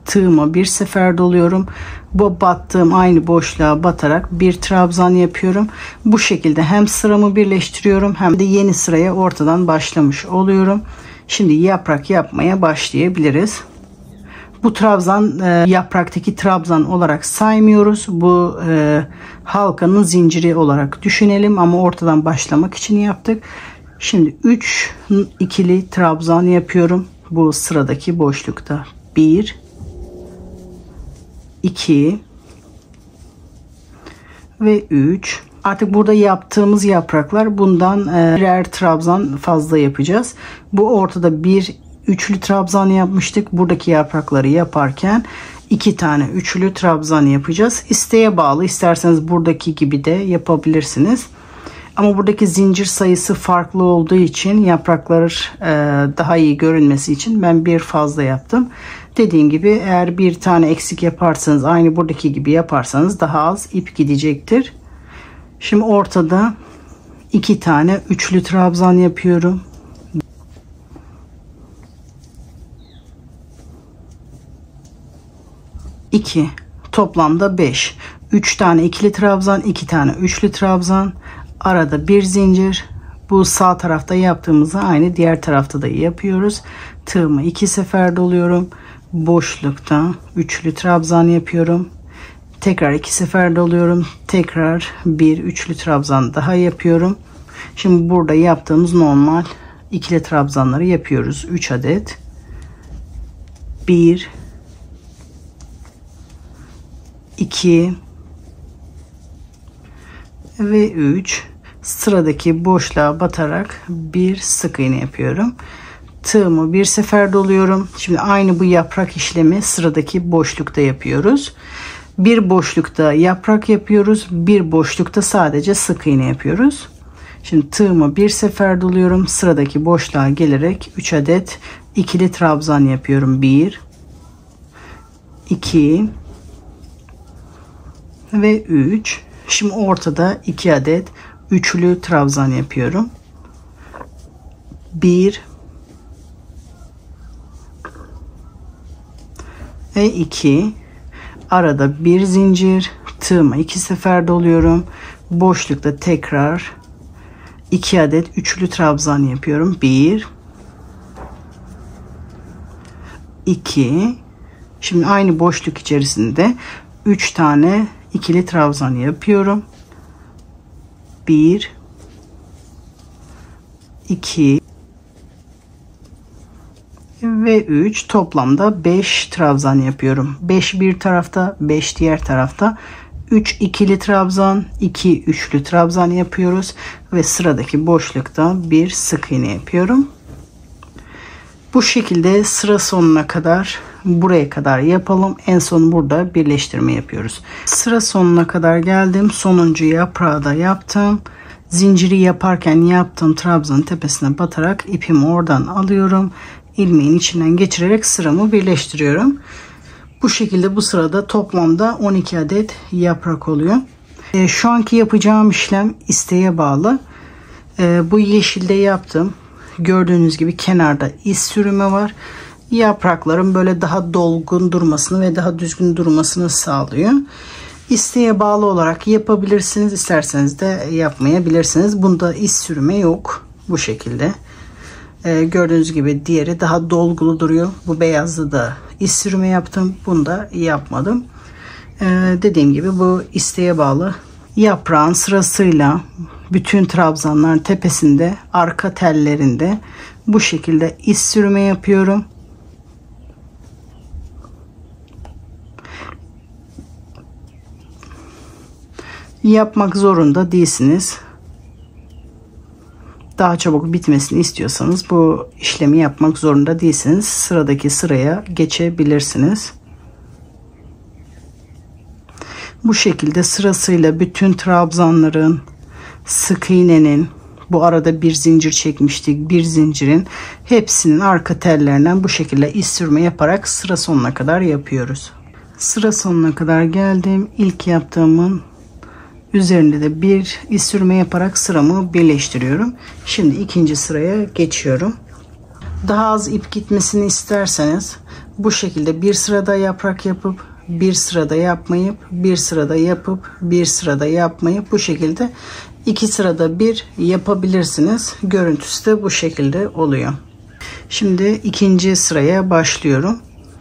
tığıma bir sefer doluyorum. Bu battığım aynı boşluğa batarak bir trabzan yapıyorum. Bu şekilde hem sıramı birleştiriyorum hem de yeni sıraya ortadan başlamış oluyorum. Şimdi yaprak yapmaya başlayabiliriz. Bu trabzan yapraktaki trabzan olarak saymıyoruz. Bu halkanın zinciri olarak düşünelim ama ortadan başlamak için yaptık. Şimdi 3 ikili trabzan yapıyorum. Bu sıradaki boşlukta 1, 2 ve 3. Artık burada yaptığımız yapraklar bundan birer trabzan fazla yapacağız. Bu ortada bir üçlü trabzan yapmıştık. Buradaki yaprakları yaparken 2 tane üçlü trabzan yapacağız. İsteğe bağlı. İsterseniz buradaki gibi de yapabilirsiniz. Ama buradaki zincir sayısı farklı olduğu için yapraklar daha iyi görünmesi için ben bir fazla yaptım. Dediğim gibi eğer bir tane eksik yaparsanız aynı buradaki gibi yaparsanız daha az ip gidecektir. Şimdi ortada 2 tane üçlü trabzan yapıyorum. İki, toplamda 5. 3 tane ikili trabzan, 2 tane üçlü trabzan, arada bir zincir. Bu sağ tarafta yaptığımızı aynı diğer tarafta da yapıyoruz. Tığımı 2 sefer doluyorum. Boşlukta üçlü trabzan yapıyorum. Tekrar 2 sefer doluyorum. Tekrar bir üçlü trabzan daha yapıyorum. Şimdi burada yaptığımız normal ikili trabzanları yapıyoruz. 3 adet. 1, 2 ve 3. Sıradaki boşluğa batarak bir sık iğne yapıyorum. Tığımı bir sefer doluyorum. Şimdi aynı bu yaprak işlemi sıradaki boşlukta yapıyoruz. Bir boşlukta yaprak yapıyoruz. Bir boşlukta sadece sık iğne yapıyoruz. Şimdi tığımı bir sefer doluyorum. Sıradaki boşluğa gelerek 3 adet ikili trabzan yapıyorum. 1, 2 ve 3. Şimdi ortada 2 adet üçlü trabzan yapıyorum. 1 ve 2. Arada bir zincir. Tığıma 2 sefer doluyorum. Boşlukta tekrar 2 adet üçlü trabzan yapıyorum. 1 2. Şimdi aynı boşluk içerisinde 3 tane ikili trabzan yapıyorum. 1 2 ve 3, toplamda 5 trabzan yapıyorum. 5 bir tarafta, 5 diğer tarafta. 3 ikili trabzan, 2 üçlü trabzan yapıyoruz ve sıradaki boşlukta bir sık iğne yapıyorum. Bu şekilde sıra sonuna kadar, buraya kadar yapalım. En son burada birleştirme yapıyoruz. Sıra sonuna kadar geldim. Sonuncu yaprağı da yaptım. Zinciri yaparken yaptığım trabzanın tepesine batarak ipimi oradan alıyorum. İlmeğin içinden geçirerek sıramı birleştiriyorum. Bu şekilde bu sırada toplamda 12 adet yaprak oluyor. Şu anki yapacağım işlem isteğe bağlı. Bu yeşilde yaptım. Gördüğünüz gibi kenarda iz sürümü var. Yaprakların böyle daha dolgun durmasını ve daha düzgün durmasını sağlıyor. İsteğe bağlı olarak yapabilirsiniz. İsterseniz de yapmayabilirsiniz. Bunda iz sürme yok. Bu şekilde. Gördüğünüz gibi diğeri daha dolgulu duruyor. Bu beyazda da iz sürme yaptım. Bunda yapmadım. Dediğim gibi bu isteğe bağlı. Yaprağın sırasıyla bütün trabzanların tepesinde, arka tellerinde bu şekilde iz sürme yapıyorum. Yapmak zorunda değilsiniz. Daha çabuk bitmesini istiyorsanız bu işlemi yapmak zorunda değilsiniz. Sıradaki sıraya geçebilirsiniz. Bu şekilde sırasıyla bütün trabzanların, sık iğnenin, bu arada bir zincir çekmiştik, bir zincirin hepsinin arka tellerinden bu şekilde iz sürme yaparak sıra sonuna kadar yapıyoruz. Sıra sonuna kadar geldim. İlk yaptığımın üzerinde de bir iz sürme yaparak sıramı birleştiriyorum. Şimdi ikinci sıraya geçiyorum. Daha az ip gitmesini isterseniz bu şekilde bir sırada yaprak yapıp bir sırada yapmayıp bir sırada yapıp bir sırada yapmayıp bu şekilde iki sırada bir yapabilirsiniz. Görüntüsü de bu şekilde oluyor. Şimdi ikinci sıraya başlıyorum.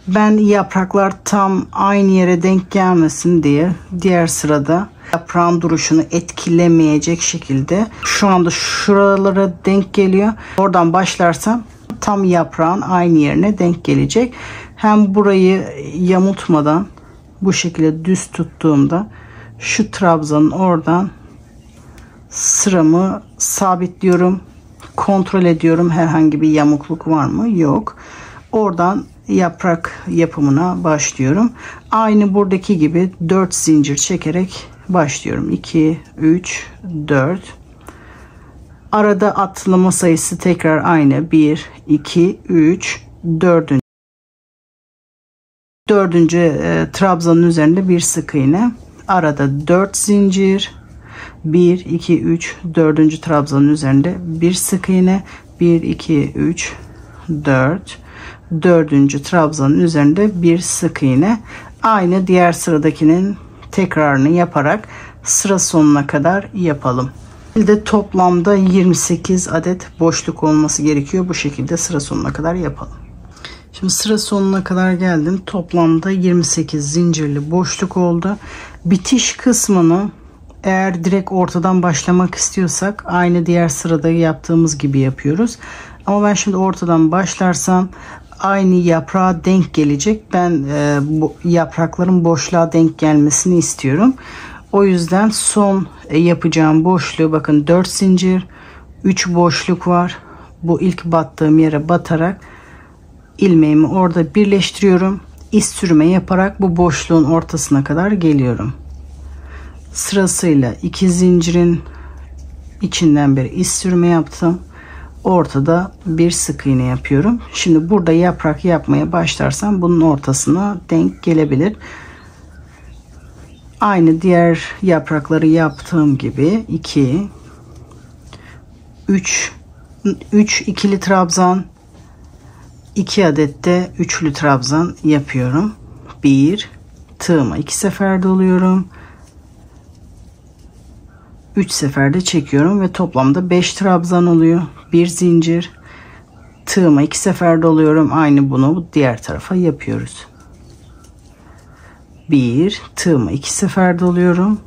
Ben yapraklar tam aynı yere denk gelmesin diye diğer sırada yaprağın duruşunu etkilemeyecek şekilde şu anda şuralara denk geliyor. Oradan başlarsam tam yaprağın aynı yerine denk gelecek. Hem burayı yamultmadan bu şekilde düz tuttuğumda şu trabzanın oradan sıramı sabitliyorum. Kontrol ediyorum herhangi bir yamukluk var mı? Yok. Oradan yaprak yapımına başlıyorum. Aynı buradaki gibi 4 zincir çekerek başlıyorum. 2, 3, 4. Arada atlama sayısı tekrar aynı. 1, 2, 3, 4. Dördüncü trabzanın üzerinde bir sık iğne. Arada 4 zincir. 1, 2, 3, 4. trabzanın üzerinde bir sık iğne. 1, 2, 3, 4. 4. trabzanın üzerinde bir sık iğne. Aynı diğer sıradakinin tekrarını yaparak sıra sonuna kadar yapalım. Bir toplamda 28 adet boşluk olması gerekiyor. Bu şekilde sıra sonuna kadar yapalım. Şimdi sıra sonuna kadar geldim. Toplamda 28 zincirli boşluk oldu. Bitiş kısmını eğer direkt ortadan başlamak istiyorsak aynı diğer sırada yaptığımız gibi yapıyoruz. Ama ben şimdi ortadan başlarsam aynı yaprağa denk gelecek. Ben bu yaprakların boşluğa denk gelmesini istiyorum. O yüzden son yapacağım boşluğu bakın 4 zincir, 3 boşluk var. Bu ilk battığım yere batarak ilmeğimi orada birleştiriyorum. İz sürme yaparak bu boşluğun ortasına kadar geliyorum. Sırasıyla 2 zincirin içinden bir iz sürme yaptım. Ortada bir sık iğne yapıyorum. Şimdi burada yaprak yapmaya başlarsam bunun ortasına denk gelebilir. Aynı diğer yaprakları yaptığım gibi 2 3 ikili trabzan, 2 adet de üçlü trabzan yapıyorum. 1 tığıma 2 sefer doluyorum. 3 seferde çekiyorum ve toplamda 5 trabzan oluyor. Bir zincir, tığıma 2 sefer doluyorum. Aynı bunu diğer tarafa yapıyoruz. 1 tığıma 2 sefer doluyorum.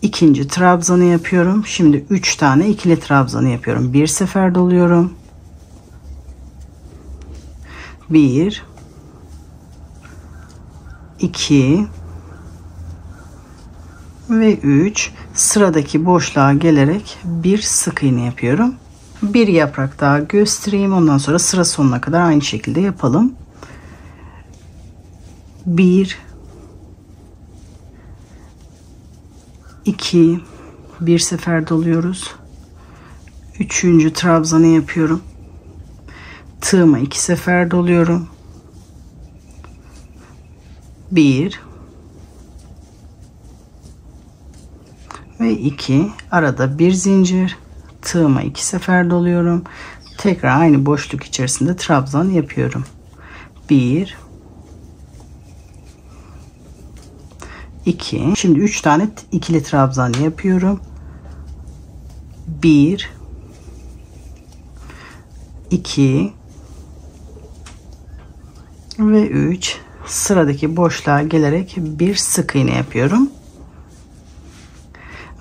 İkinci trabzanı yapıyorum. Şimdi 3 tane ikili trabzanı yapıyorum. Bir sefer doluyorum. 1 2 ve 3. Sıradaki boşluğa gelerek bir sık iğne yapıyorum. Bir yaprak daha göstereyim. Ondan sonra sıra sonuna kadar aynı şekilde yapalım. 1 2 bir sefer doluyoruz. Üçüncü trabzanı yapıyorum. Tığıma 2 sefer doluyorum. 1 ve 2. Arada bir zincir. Tığıma 2 sefer doluyorum. Tekrar aynı boşluk içerisinde trabzan yapıyorum. 1 2. Şimdi 3 tane ikili trabzan yapıyorum. 1 2 ve 3. Sıradaki boşluğa gelerek bir sık iğne yapıyorum.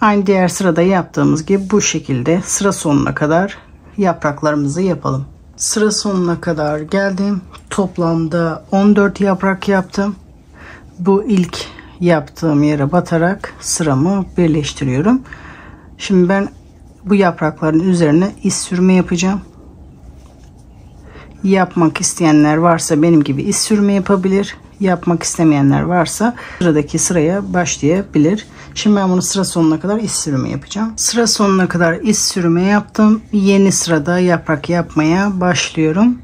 Aynı diğer sırada yaptığımız gibi bu şekilde sıra sonuna kadar yapraklarımızı yapalım. Sıra sonuna kadar geldim. Toplamda 14 yaprak yaptım. Bu ilk yaptığım yere batarak sıramı birleştiriyorum. Şimdi ben bu yaprakların üzerine iz sürme yapacağım. Yapmak isteyenler varsa benim gibi iz sürme yapabilir. Yapmak istemeyenler varsa sıradaki sıraya başlayabilir. Şimdi ben bunu sıra sonuna kadar iz sürme yapacağım. Sıra sonuna kadar iz sürme yaptım. Yeni sırada yaprak yapmaya başlıyorum.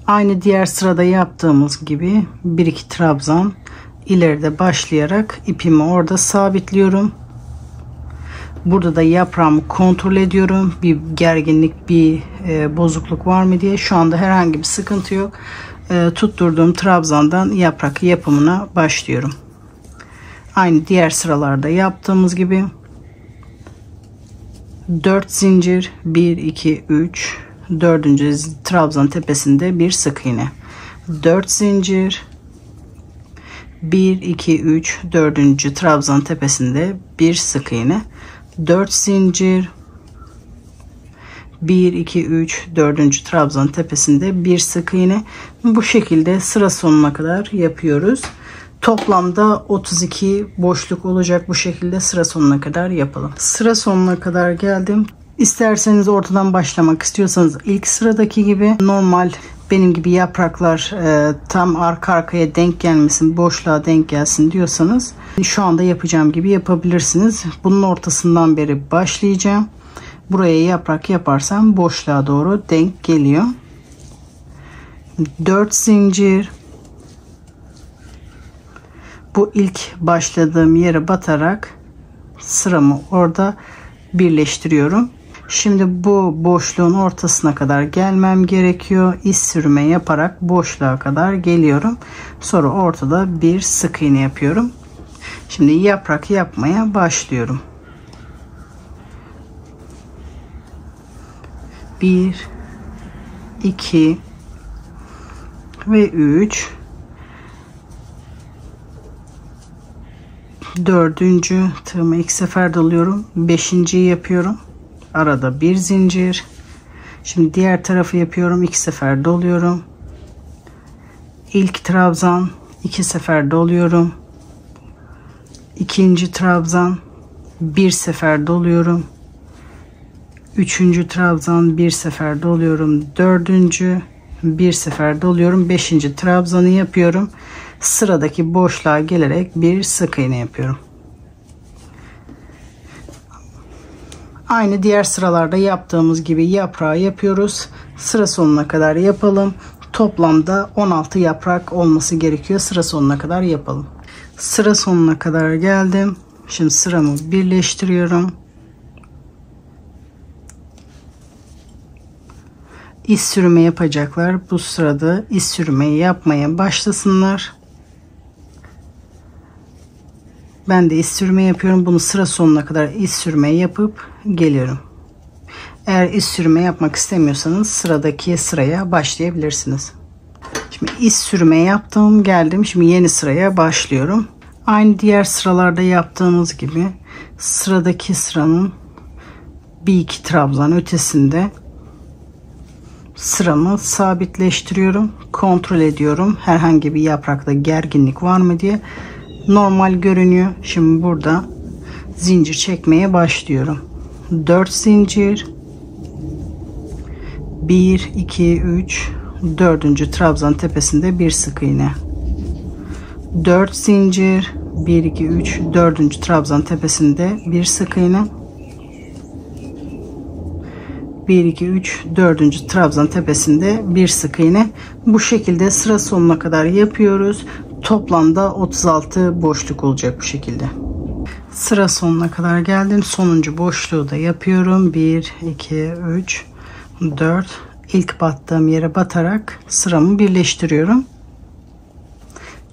Aynı diğer sırada yaptığımız gibi 1-2 trabzan ileride başlayarak ipimi orada sabitliyorum. Burada da yaprağımı kontrol ediyorum. Bir gerginlik, bir bozukluk var mı diye. Şu anda herhangi bir sıkıntı yok. Tutturduğum trabzandan yaprak yapımına başlıyorum. Aynı diğer sıralarda yaptığımız gibi 4 zincir, 1 2 3, 4. trabzan tepesinde bir sık iğne, 4 zincir, 1 2 3, 4. trabzan tepesinde bir sık iğne, 4 zincir, 1 2 3, 4. trabzan tepesinde bir sık iğne. Bu şekilde sıra sonuna kadar yapıyoruz. Toplamda 32 boşluk olacak. Bu şekilde sıra sonuna kadar yapalım. Sıra sonuna kadar geldim. İsterseniz ortadan başlamak istiyorsanız ilk sıradaki gibi normal benim gibi yapraklar tam arka arkaya denk gelmesin, boşluğa denk gelsin diyorsanız şu anda yapacağım gibi yapabilirsiniz. Bunun ortasından beri başlayacağım. Buraya yaprak yaparsam boşluğa doğru denk geliyor. 4 zincir. Bu ilk başladığım yere batarak sıramı orada birleştiriyorum. Şimdi bu boşluğun ortasına kadar gelmem gerekiyor. İz sürme yaparak boşluğa kadar geliyorum. Sonra ortada bir sık iğne yapıyorum. Şimdi yaprak yapmaya başlıyorum. 1 2 ve 3. 4. tığıma 2 sefer doluyorum. 5.'yi yapıyorum. Arada bir zincir. Şimdi diğer tarafı yapıyorum. 2 sefer doluyorum. İlk trabzan 2 sefer doluyorum. İkinci trabzan bir sefer doluyorum. 3. trabzan bir sefer doluyorum. 4. bir sefer doluyorum. 5. trabzanı yapıyorum. Sıradaki boşluğa gelerek bir sık iğne yapıyorum. Aynı diğer sıralarda yaptığımız gibi yaprağı yapıyoruz. Sıra sonuna kadar yapalım. Toplamda 16 yaprak olması gerekiyor. Sıra sonuna kadar yapalım. Sıra sonuna kadar geldim. Şimdi sıramı birleştiriyorum. İz sürme yapacaklar. Bu sırada iz sürmeyi yapmaya başlasınlar. Ben de iz sürme yapıyorum. Bunu sıra sonuna kadar iz sürme yapıp geliyorum. Eğer iz sürme yapmak istemiyorsanız sıradaki sıraya başlayabilirsiniz. Şimdi iz sürme yaptım, geldim. Şimdi yeni sıraya başlıyorum. Aynı diğer sıralarda yaptığımız gibi sıradaki sıranın bir iki trabzan ötesinde sıramı sabitleştiriyorum. Kontrol ediyorum. Herhangi bir yaprakta gerginlik var mı diye. Normal görünüyor. Şimdi burada zincir çekmeye başlıyorum. 4 zincir. 1, 2, 3, 4. trabzan tepesinde bir sık iğne. 4 zincir. 1, 2, 3, 4. trabzan tepesinde bir sık iğne. 1, 2, 3, 4. trabzan tepesinde bir sık iğne. Bu şekilde sıra sonuna kadar yapıyoruz. Toplamda 36 boşluk olacak bu şekilde. Sıra sonuna kadar geldim. Sonuncu boşluğu da yapıyorum. 1, 2, 3, 4. İlk battığım yere batarak sıramı birleştiriyorum.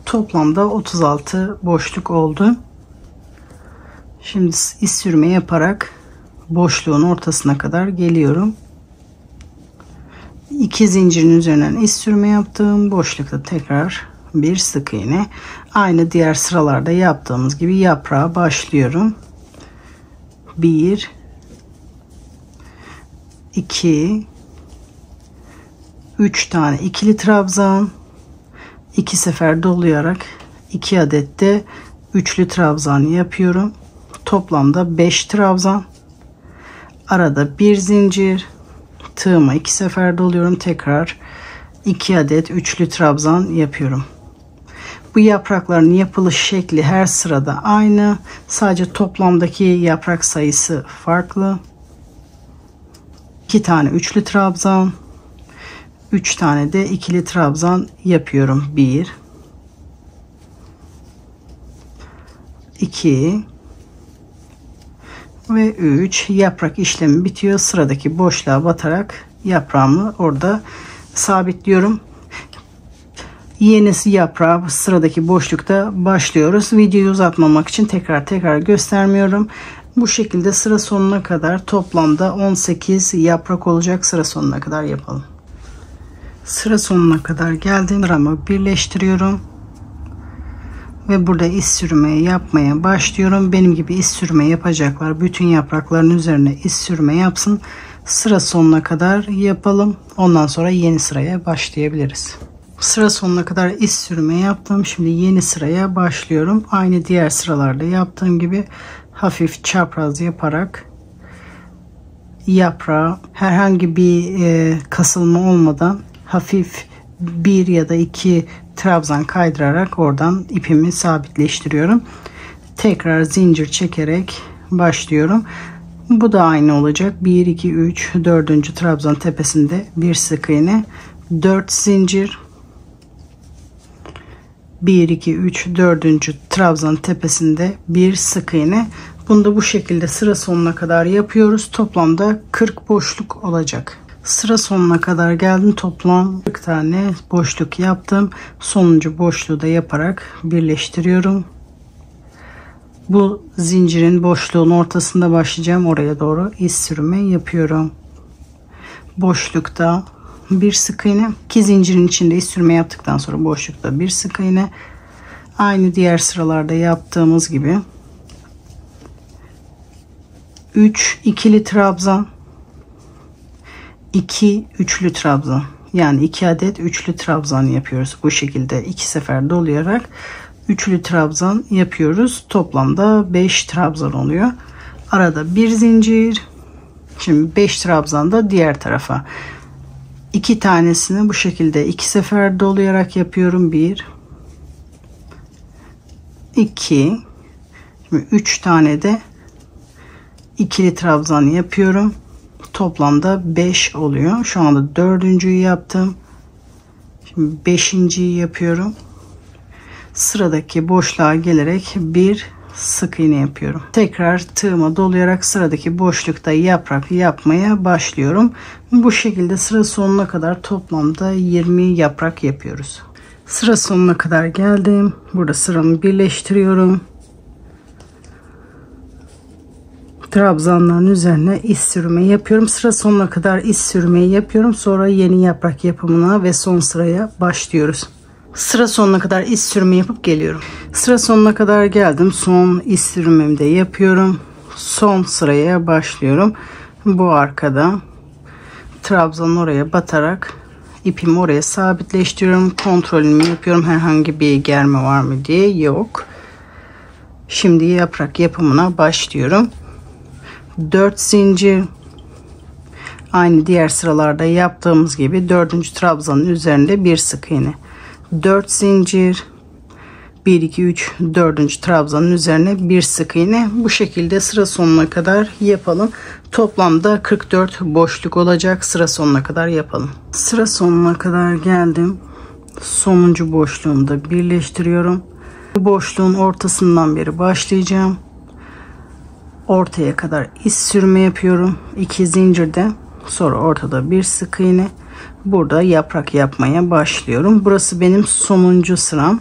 Toplamda 36 boşluk oldu. Şimdi iz sürme yaparak boşluğun ortasına kadar geliyorum. 2 zincirin üzerinden iz sürme yaptım. Boşlukta tekrar bir sık iğne. Aynı diğer sıralarda yaptığımız gibi yaprağa başlıyorum. 1, 2, 3 tane ikili trabzan, 2 sefer dolayarak 2 adet de üçlü trabzan yapıyorum. Toplamda 5 trabzan. Arada bir zincir, tığıma 2 sefer doluyorum. Tekrar 2 adet üçlü trabzan yapıyorum. Bu yaprakların yapılış şekli her sırada aynı. Sadece toplamdaki yaprak sayısı farklı. 2 tane üçlü trabzan, 3 tane de ikili trabzan yapıyorum. 1, 2 ve 3. Yaprak işlemi bitiyor. Sıradaki boşluğa batarak yaprağımı orada sabitliyorum. Yenisi yaprağı sıradaki boşlukta başlıyoruz. Videoyu uzatmamak için tekrar göstermiyorum. Bu şekilde sıra sonuna kadar toplamda 18 yaprak olacak. Sıra sonuna kadar yapalım. Sıra sonuna kadar geldim. Sıramı birleştiriyorum. Ve burada iz sürme yapmaya başlıyorum. Benim gibi iz sürme yapacaklar bütün yaprakların üzerine iz sürme yapsın. Sıra sonuna kadar yapalım. Ondan sonra yeni sıraya başlayabiliriz. Sıra sonuna kadar iz sürme yaptım. Şimdi yeni sıraya başlıyorum. Aynı diğer sıralarda yaptığım gibi hafif çapraz yaparak yaprağı herhangi bir kasılma olmadan hafif 1 ya da 2 trabzan kaydırarak oradan ipimi sabitleştiriyorum. Tekrar zincir çekerek başlıyorum. Bu da aynı olacak. 1, 2, 3, 4. trabzan tepesinde bir sık iğne, 4 zincir, 1, 2, 3, 4. trabzan tepesinde bir sık iğne. Bunu da bu şekilde sıra sonuna kadar yapıyoruz. Toplamda 40 boşluk olacak. Sıra sonuna kadar geldim. Toplam 40 tane boşluk yaptım. Sonuncu boşluğu da yaparak birleştiriyorum. Bu zincirin boşluğun ortasında başlayacağım. Oraya doğru iz sürme yapıyorum. Boşlukta bir sık iğne. 2 zincirin içinde iz sürme yaptıktan sonra boşlukta bir sık iğne. Aynı diğer sıralarda yaptığımız gibi 3 ikili trabzan, 2 üçlü trabzan, yani 2 adet üçlü trabzan yapıyoruz. Bu şekilde 2 sefer dolayarak üçlü trabzan yapıyoruz. Toplamda 5 trabzan oluyor. Arada bir zincir. Şimdi 5 trabzan da diğer tarafa. 2 tanesini bu şekilde 2 sefer dolayarak yapıyorum. 1, 2, 3 tane de ikili trabzan yapıyorum. Toplamda 5 oluyor. Şu anda 4.'yü yaptım. Şimdi 5.'yi yapıyorum. Sıradaki boşluğa gelerek bir sık iğne yapıyorum. Tekrar tığıma dolayarak sıradaki boşlukta yaprak yapmaya başlıyorum. Bu şekilde sıra sonuna kadar toplamda 20 yaprak yapıyoruz. Sıra sonuna kadar geldim. Burada sıramı birleştiriyorum. Trabzanların üzerine iz sürme yapıyorum. Sıra sonuna kadar iz sürmeyi yapıyorum. Sonra yeni yaprak yapımına ve son sıraya başlıyoruz. Sıra sonuna kadar iz sürme yapıp geliyorum. Sıra sonuna kadar geldim. Son iz sürmemi de yapıyorum. son sıraya başlıyorum. Bu arkada trabzanın oraya batarak ipimi oraya sabitleştiriyorum. Kontrolümü yapıyorum. Herhangi bir germe var mı diye. Yok. Şimdi yaprak yapımına başlıyorum. 4 zincir. Aynı diğer sıralarda yaptığımız gibi 4. trabzanın üzerinde bir sık iğne. 4 zincir. 1 2 3 4. trabzanın üzerine bir sık iğne. Bu şekilde sıra sonuna kadar yapalım. Toplamda 44 boşluk olacak. Sıra sonuna kadar yapalım. Sıra sonuna kadar geldim. Sonuncu boşluğumda birleştiriyorum. Bu boşluğun ortasından beri başlayacağım. Ortaya kadar iz sürme yapıyorum. 2 zincirde. Sonra ortada bir sık iğne. Burada yaprak yapmaya başlıyorum. Burası benim sonuncu sıram.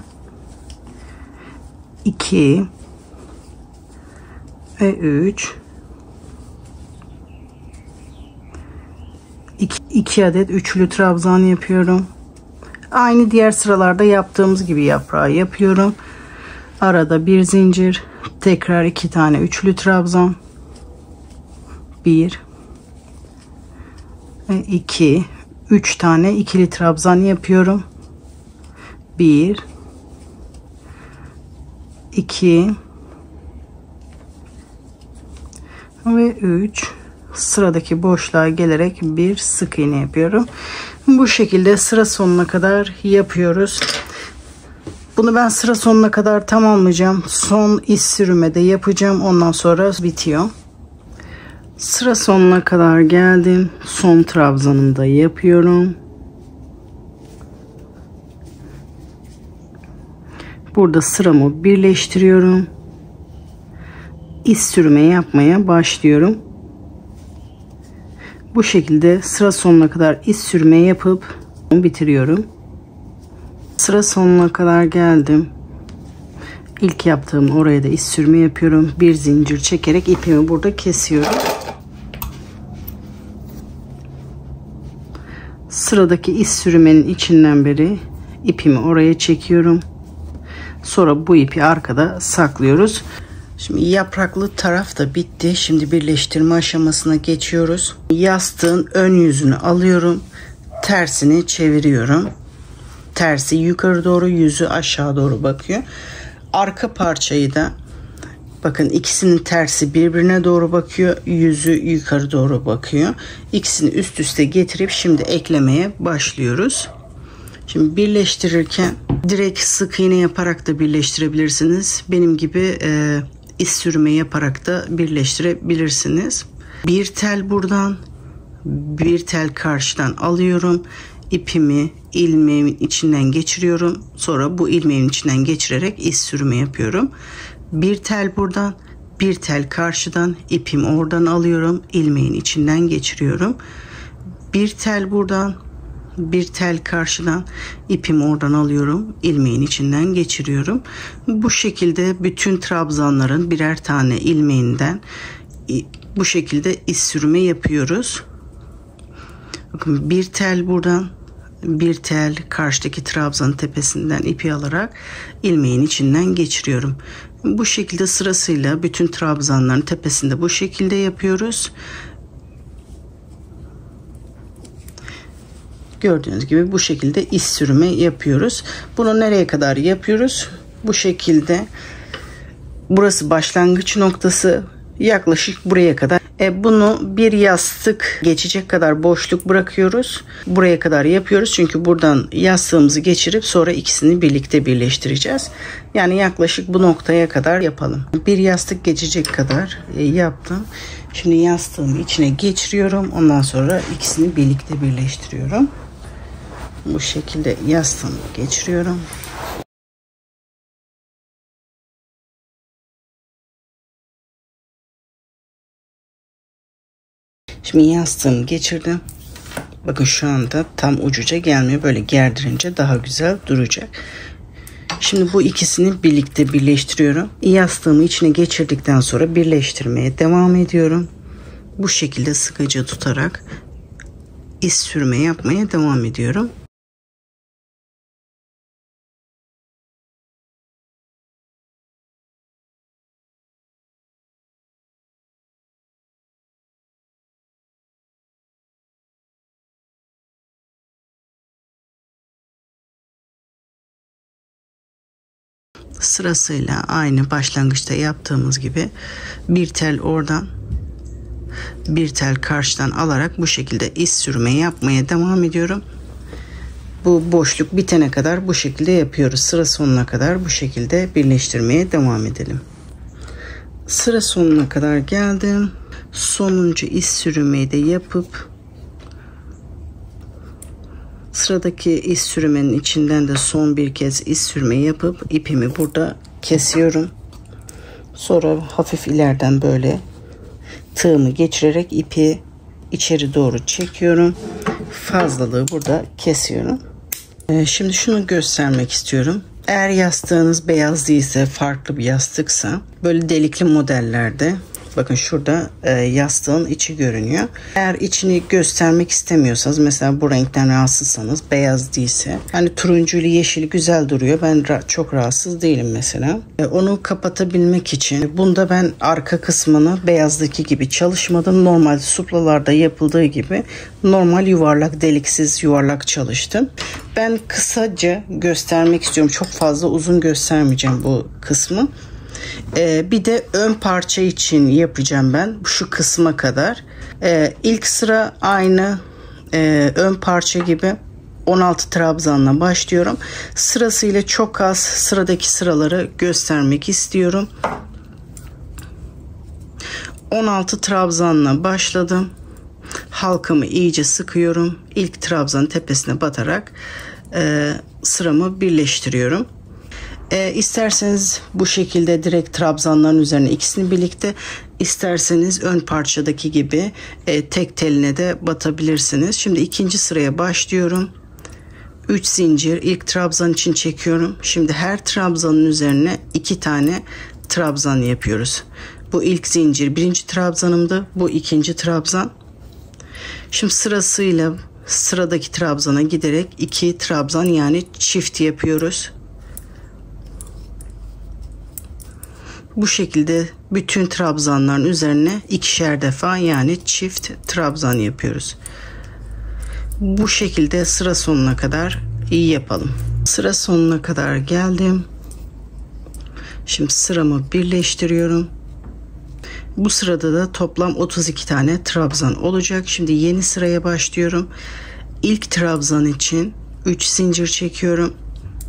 2 ve 3 2 adet üçlü trabzan yapıyorum. Aynı diğer sıralarda yaptığımız gibi yaprağı yapıyorum. Arada bir zincir, tekrar 2 tane üçlü trabzan, 1 ve 2 3 tane ikili trabzan yapıyorum. 1 2 ve 3 sıradaki boşluğa gelerek bir sık iğne yapıyorum. Bu şekilde sıra sonuna kadar yapıyoruz. Bunu ben sıra sonuna kadar tamamlayacağım. Son iz sürümede yapacağım. Ondan sonra bitiyor. Sıra sonuna kadar geldim. Son trabzanımı da yapıyorum. Burada sıramı birleştiriyorum. İz sürme yapmaya başlıyorum. Bu şekilde sıra sonuna kadar iz sürme yapıp bitiriyorum. Sıra sonuna kadar geldim. İlk yaptığım oraya da iz sürme yapıyorum. Bir zincir çekerek ipimi burada kesiyorum. Sıradaki iz sürmenin içinden beri ipimi oraya çekiyorum. Sonra bu ipi arkada saklıyoruz. Şimdi yapraklı taraf da bitti. Şimdi birleştirme aşamasına geçiyoruz. Yastığın ön yüzünü alıyorum. Tersini çeviriyorum. Tersi yukarı doğru, yüzü aşağı doğru bakıyor. Arka parçayı da bakın, ikisinin tersi birbirine doğru bakıyor. Yüzü yukarı doğru bakıyor. İkisini üst üste getirip şimdi eklemeye başlıyoruz. Şimdi birleştirirken direkt sık iğne yaparak da birleştirebilirsiniz. Benim gibi iz sürme yaparak da birleştirebilirsiniz. Bir tel buradan, bir tel karşıdan alıyorum. İpimi ilmeğimin içinden geçiriyorum. Sonra bu ilmeğin içinden geçirerek iz sürme yapıyorum. Bir tel buradan, bir tel karşıdan, ipimi oradan alıyorum. İlmeğin içinden geçiriyorum. Bir tel buradan, bir tel karşıdan, ipimi oradan alıyorum, ilmeğin içinden geçiriyorum. Bu şekilde bütün trabzanların birer tane ilmeğinden bu şekilde iz sürme yapıyoruz. Bakın, bir tel buradan, bir tel karşıdaki trabzanın tepesinden ipi alarak ilmeğin içinden geçiriyorum. Bu şekilde sırasıyla bütün trabzanların tepesinde bu şekilde yapıyoruz. Gördüğünüz gibi bu şekilde iz sürme yapıyoruz. Bunu nereye kadar yapıyoruz? Bu şekilde, burası başlangıç noktası, yaklaşık buraya kadar. Bunu bir yastık geçecek kadar boşluk bırakıyoruz. Buraya kadar yapıyoruz. Çünkü buradan yastığımızı geçirip sonra ikisini birlikte birleştireceğiz. Yani yaklaşık bu noktaya kadar yapalım. Bir yastık geçecek kadar yaptım. Şimdi yastığımı içine geçiriyorum. Ondan sonra ikisini birlikte birleştiriyorum. Bu şekilde yastığımı geçiriyorum. Şimdi yastığımı geçirdim. Bakın şu anda tam ucuca gelmiyor. Böyle gerdirince daha güzel duracak. Şimdi bu ikisini birlikte birleştiriyorum. Yastığımı içine geçirdikten sonra birleştirmeye devam ediyorum. Bu şekilde sıkıca tutarak iz sürme yapmaya devam ediyorum. sırasıyla aynı başlangıçta yaptığımız gibi bir tel oradan, bir tel karşıdan alarak bu şekilde iz sürme yapmaya devam ediyorum. Bu boşluk bitene kadar bu şekilde yapıyoruz. Sıra sonuna kadar bu şekilde birleştirmeye devam edelim. Sıra sonuna kadar geldim. Sonuncu iz sürmeyi de yapıp sıradaki iz sürmenin içinden de son bir kez iz sürme yapıp ipimi burada kesiyorum. Sonra hafif ileriden böyle tığımı geçirerek ipi içeri doğru çekiyorum. Fazlalığı burada kesiyorum. Şimdi şunu göstermek istiyorum. Eğer yastığınız beyaz değilse, farklı bir yastıksa, böyle delikli modellerde, bakın şurada yastığın içi görünüyor. Eğer içini göstermek istemiyorsanız, mesela bu renkten rahatsızsanız, beyaz değilse, hani turuncu ile yeşil güzel duruyor. Ben çok rahatsız değilim mesela. Onu kapatabilmek için bunda ben arka kısmını beyazdaki gibi çalışmadım. Normal suplalarda yapıldığı gibi normal yuvarlak, deliksiz yuvarlak çalıştım. Ben kısaca göstermek istiyorum. Çok fazla uzun göstermeyeceğim bu kısmı. Bir de ön parça için yapacağım ben şu kısma kadar. İlk sıra aynı ön parça gibi 16 trabzanla başlıyorum. Sırasıyla çok az sıradaki sıraları göstermek istiyorum. 16 trabzanla başladım. Halkamı iyice sıkıyorum. İlk trabzanın tepesine batarak sıramı birleştiriyorum. İsterseniz bu şekilde direkt trabzanların üzerine ikisini birlikte, isterseniz ön parçadaki gibi tek teline de batabilirsiniz. Şimdi ikinci sıraya başlıyorum. 3 zincir ilk trabzan için çekiyorum. Şimdi her trabzanın üzerine 2 tane trabzan yapıyoruz. Bu ilk zincir birinci trabzanımdı. Bu ikinci trabzan. Şimdi sırasıyla sıradaki trabzana giderek 2 trabzan, yani çift yapıyoruz. Bu şekilde bütün trabzanların üzerine ikişer defa, yani çift trabzan yapıyoruz. Bu şekilde sıra sonuna kadar iyi yapalım. Sıra sonuna kadar geldim. Şimdi sıramı birleştiriyorum. Bu sırada da toplam 32 tane trabzan olacak. Şimdi yeni sıraya başlıyorum. İlk trabzan için 3 zincir çekiyorum.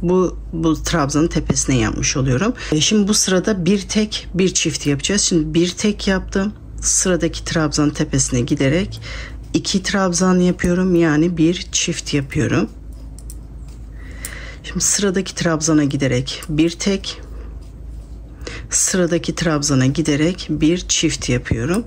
Bu trabzanın tepesine yapmış oluyorum. Şimdi bu sırada bir tek bir çift yapacağız. Şimdi bir tek yaptım. Sıradaki trabzanın tepesine giderek 2 trabzan yapıyorum. Yani bir çift yapıyorum. Şimdi sıradaki trabzana giderek bir tek, sıradaki trabzana giderek bir çift yapıyorum.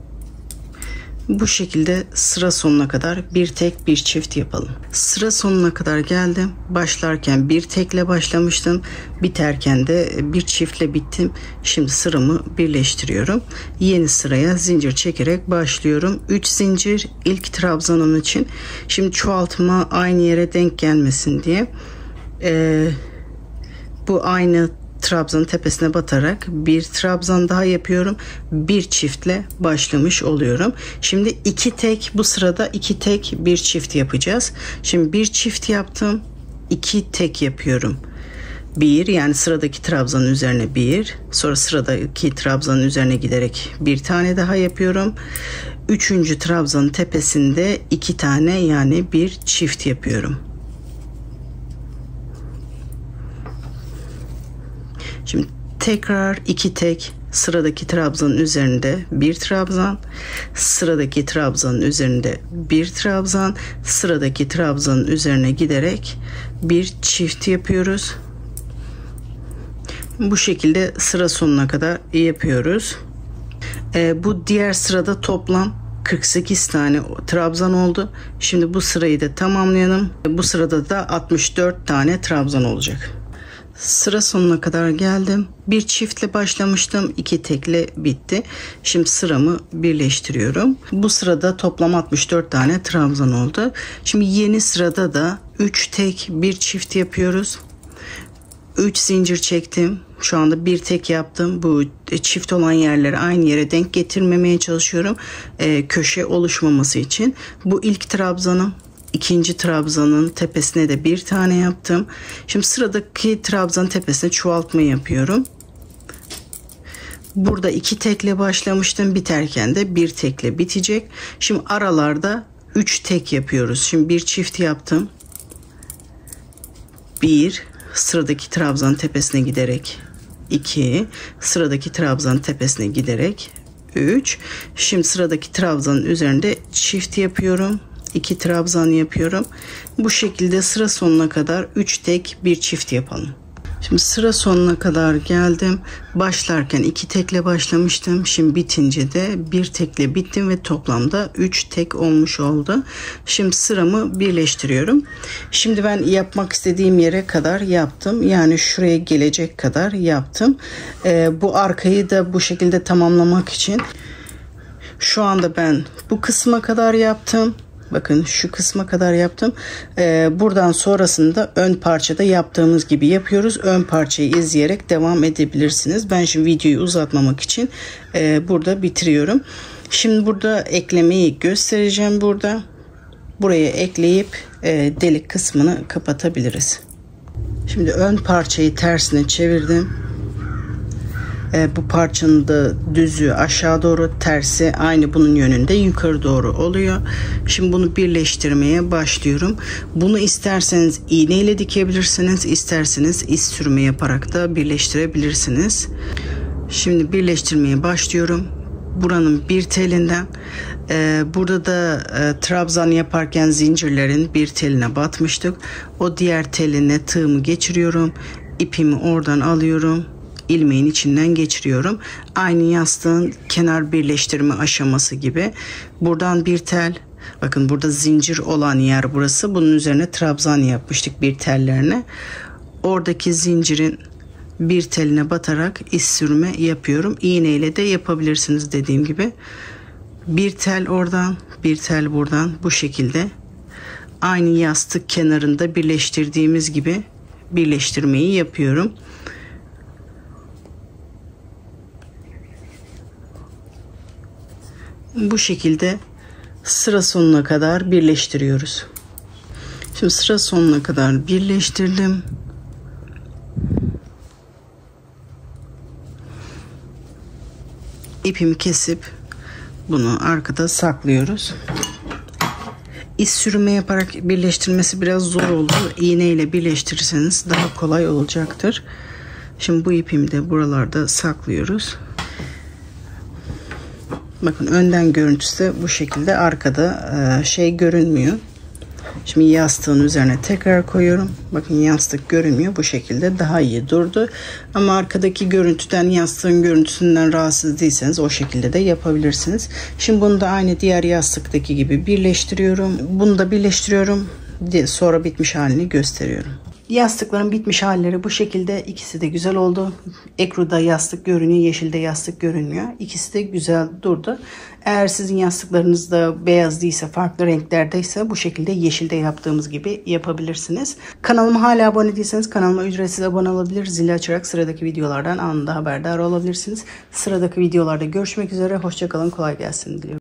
Bu şekilde sıra sonuna kadar bir tek bir çift yapalım. Sıra sonuna kadar geldim. Başlarken bir tekle başlamıştım. Biterken de bir çiftle bittim. Şimdi sıramı birleştiriyorum. Yeni sıraya zincir çekerek başlıyorum. 3 zincir ilk trabzanım için. Şimdi çoğaltma aynı yere denk gelmesin diye bu aynı trabzanın tepesine batarak bir trabzan daha yapıyorum. Bir çiftle başlamış oluyorum. Şimdi 2 tek, bu sırada 2 tek bir çift yapacağız. Şimdi bir çift yaptım. 2 tek yapıyorum. 1, yani sıradaki trabzanın üzerine 1. Sonra sıradaki trabzanın üzerine giderek bir tane daha yapıyorum. 3. trabzanın tepesinde 2 tane, yani bir çift yapıyorum. Şimdi tekrar 2 tek, sıradaki trabzanın üzerinde bir trabzan, sıradaki trabzanın üzerinde bir trabzan, sıradaki trabzanın üzerine giderek bir çift yapıyoruz. Bu şekilde sıra sonuna kadar yapıyoruz. Bu diğer sırada toplam 48 tane trabzan oldu. Şimdi bu sırayı da tamamlayalım. Bu sırada da 64 tane trabzan olacak. Sıra sonuna kadar geldim. Bir çiftle başlamıştım. 2 tekle bitti. Şimdi sıramı birleştiriyorum. Bu sırada toplam 64 tane trabzan oldu. Şimdi yeni sırada da 3 tek bir çift yapıyoruz. 3 zincir çektim. Şu anda bir tek yaptım. Bu çift olan yerleri aynı yere denk getirmemeye çalışıyorum. Köşe oluşmaması için. Bu ilk trabzanım. ikinci trabzanın tepesine de bir tane yaptım. Şimdi sıradaki trabzanın tepesine çoğaltma yapıyorum. Burada 2 tekle başlamıştım. Biterken de 1 tekle bitecek. Şimdi aralarda 3 tek yapıyoruz. Şimdi bir çift yaptım. 1, sıradaki trabzanın tepesine giderek 2, sıradaki trabzanın tepesine giderek 3. Şimdi sıradaki trabzanın üzerinde çift yapıyorum. 2 trabzan yapıyorum. Bu şekilde sıra sonuna kadar 3 tek bir çift yapalım. Şimdi sıra sonuna kadar geldim. Başlarken 2 tekle başlamıştım. Şimdi bitince de 1 tekle bittim ve toplamda 3 tek olmuş oldu. Şimdi sıramı birleştiriyorum. Şimdi ben yapmak istediğim yere kadar yaptım. Yani şuraya gelecek kadar yaptım. Bu arkayı da bu şekilde tamamlamak için şu anda ben bu kısma kadar yaptım. Bakın şu kısma kadar yaptım. Buradan sonrasında ön parçada yaptığımız gibi yapıyoruz. Ön parçayı izleyerek devam edebilirsiniz. Ben şimdi videoyu uzatmamak için burada bitiriyorum. Şimdi burada eklemeyi göstereceğim burada. Buraya ekleyip delik kısmını kapatabiliriz. Şimdi ön parçayı tersine çevirdim. Bu parçanın da düzü aşağı doğru, tersi aynı bunun yönünde yukarı doğru oluyor. Şimdi bunu birleştirmeye başlıyorum. Bunu isterseniz iğneyle dikebilirsiniz, isterseniz iz sürme yaparak da birleştirebilirsiniz. Şimdi birleştirmeye başlıyorum. Buranın bir telinden, burada da trabzan yaparken zincirlerin bir teline batmıştık. O diğer teline tığımı geçiriyorum. İpimi oradan alıyorum. İlmeğin içinden geçiriyorum. Aynı yastığın kenar birleştirme aşaması gibi. Buradan bir tel, bakın burada zincir olan yer burası. Bunun üzerine trabzan yapmıştık bir tellerine. Oradaki zincirin bir teline batarak iz sürme yapıyorum. İğneyle de yapabilirsiniz dediğim gibi. Bir tel oradan, bir tel buradan, bu şekilde aynı yastık kenarında birleştirdiğimiz gibi birleştirmeyi yapıyorum. Bu şekilde sıra sonuna kadar birleştiriyoruz. Şimdi sıra sonuna kadar birleştirdim. İpimi kesip bunu arkada saklıyoruz. İz sürme yaparak birleştirmesi biraz zor oldu. İğne ile birleştirirseniz daha kolay olacaktır. Şimdi bu ipimi de buralarda saklıyoruz. Bakın önden görüntüsü de bu şekilde, arkada şey görünmüyor. Şimdi yastığın üzerine tekrar koyuyorum. Bakın yastık görünmüyor. Bu şekilde daha iyi durdu. Ama arkadaki görüntüden, yastığın görüntüsünden rahatsız değilseniz o şekilde de yapabilirsiniz. Şimdi bunu da aynı diğer yastıktaki gibi birleştiriyorum. Bunu da birleştiriyorum. Sonra bitmiş halini gösteriyorum. Yastıkların bitmiş halleri bu şekilde. İkisi de güzel oldu. Ekru'da yastık görünüyor, yeşilde yastık görünmüyor. İkisi de güzel durdu. Eğer sizin yastıklarınız da beyaz değilse, farklı renklerdeyse bu şekilde yeşilde yaptığımız gibi yapabilirsiniz. Kanalıma hala abone değilseniz kanalıma ücretsiz abone olabilir. Zili açarak sıradaki videolardan anında haberdar olabilirsiniz. Sıradaki videolarda görüşmek üzere. Hoşça kalın, kolay gelsin diliyorum.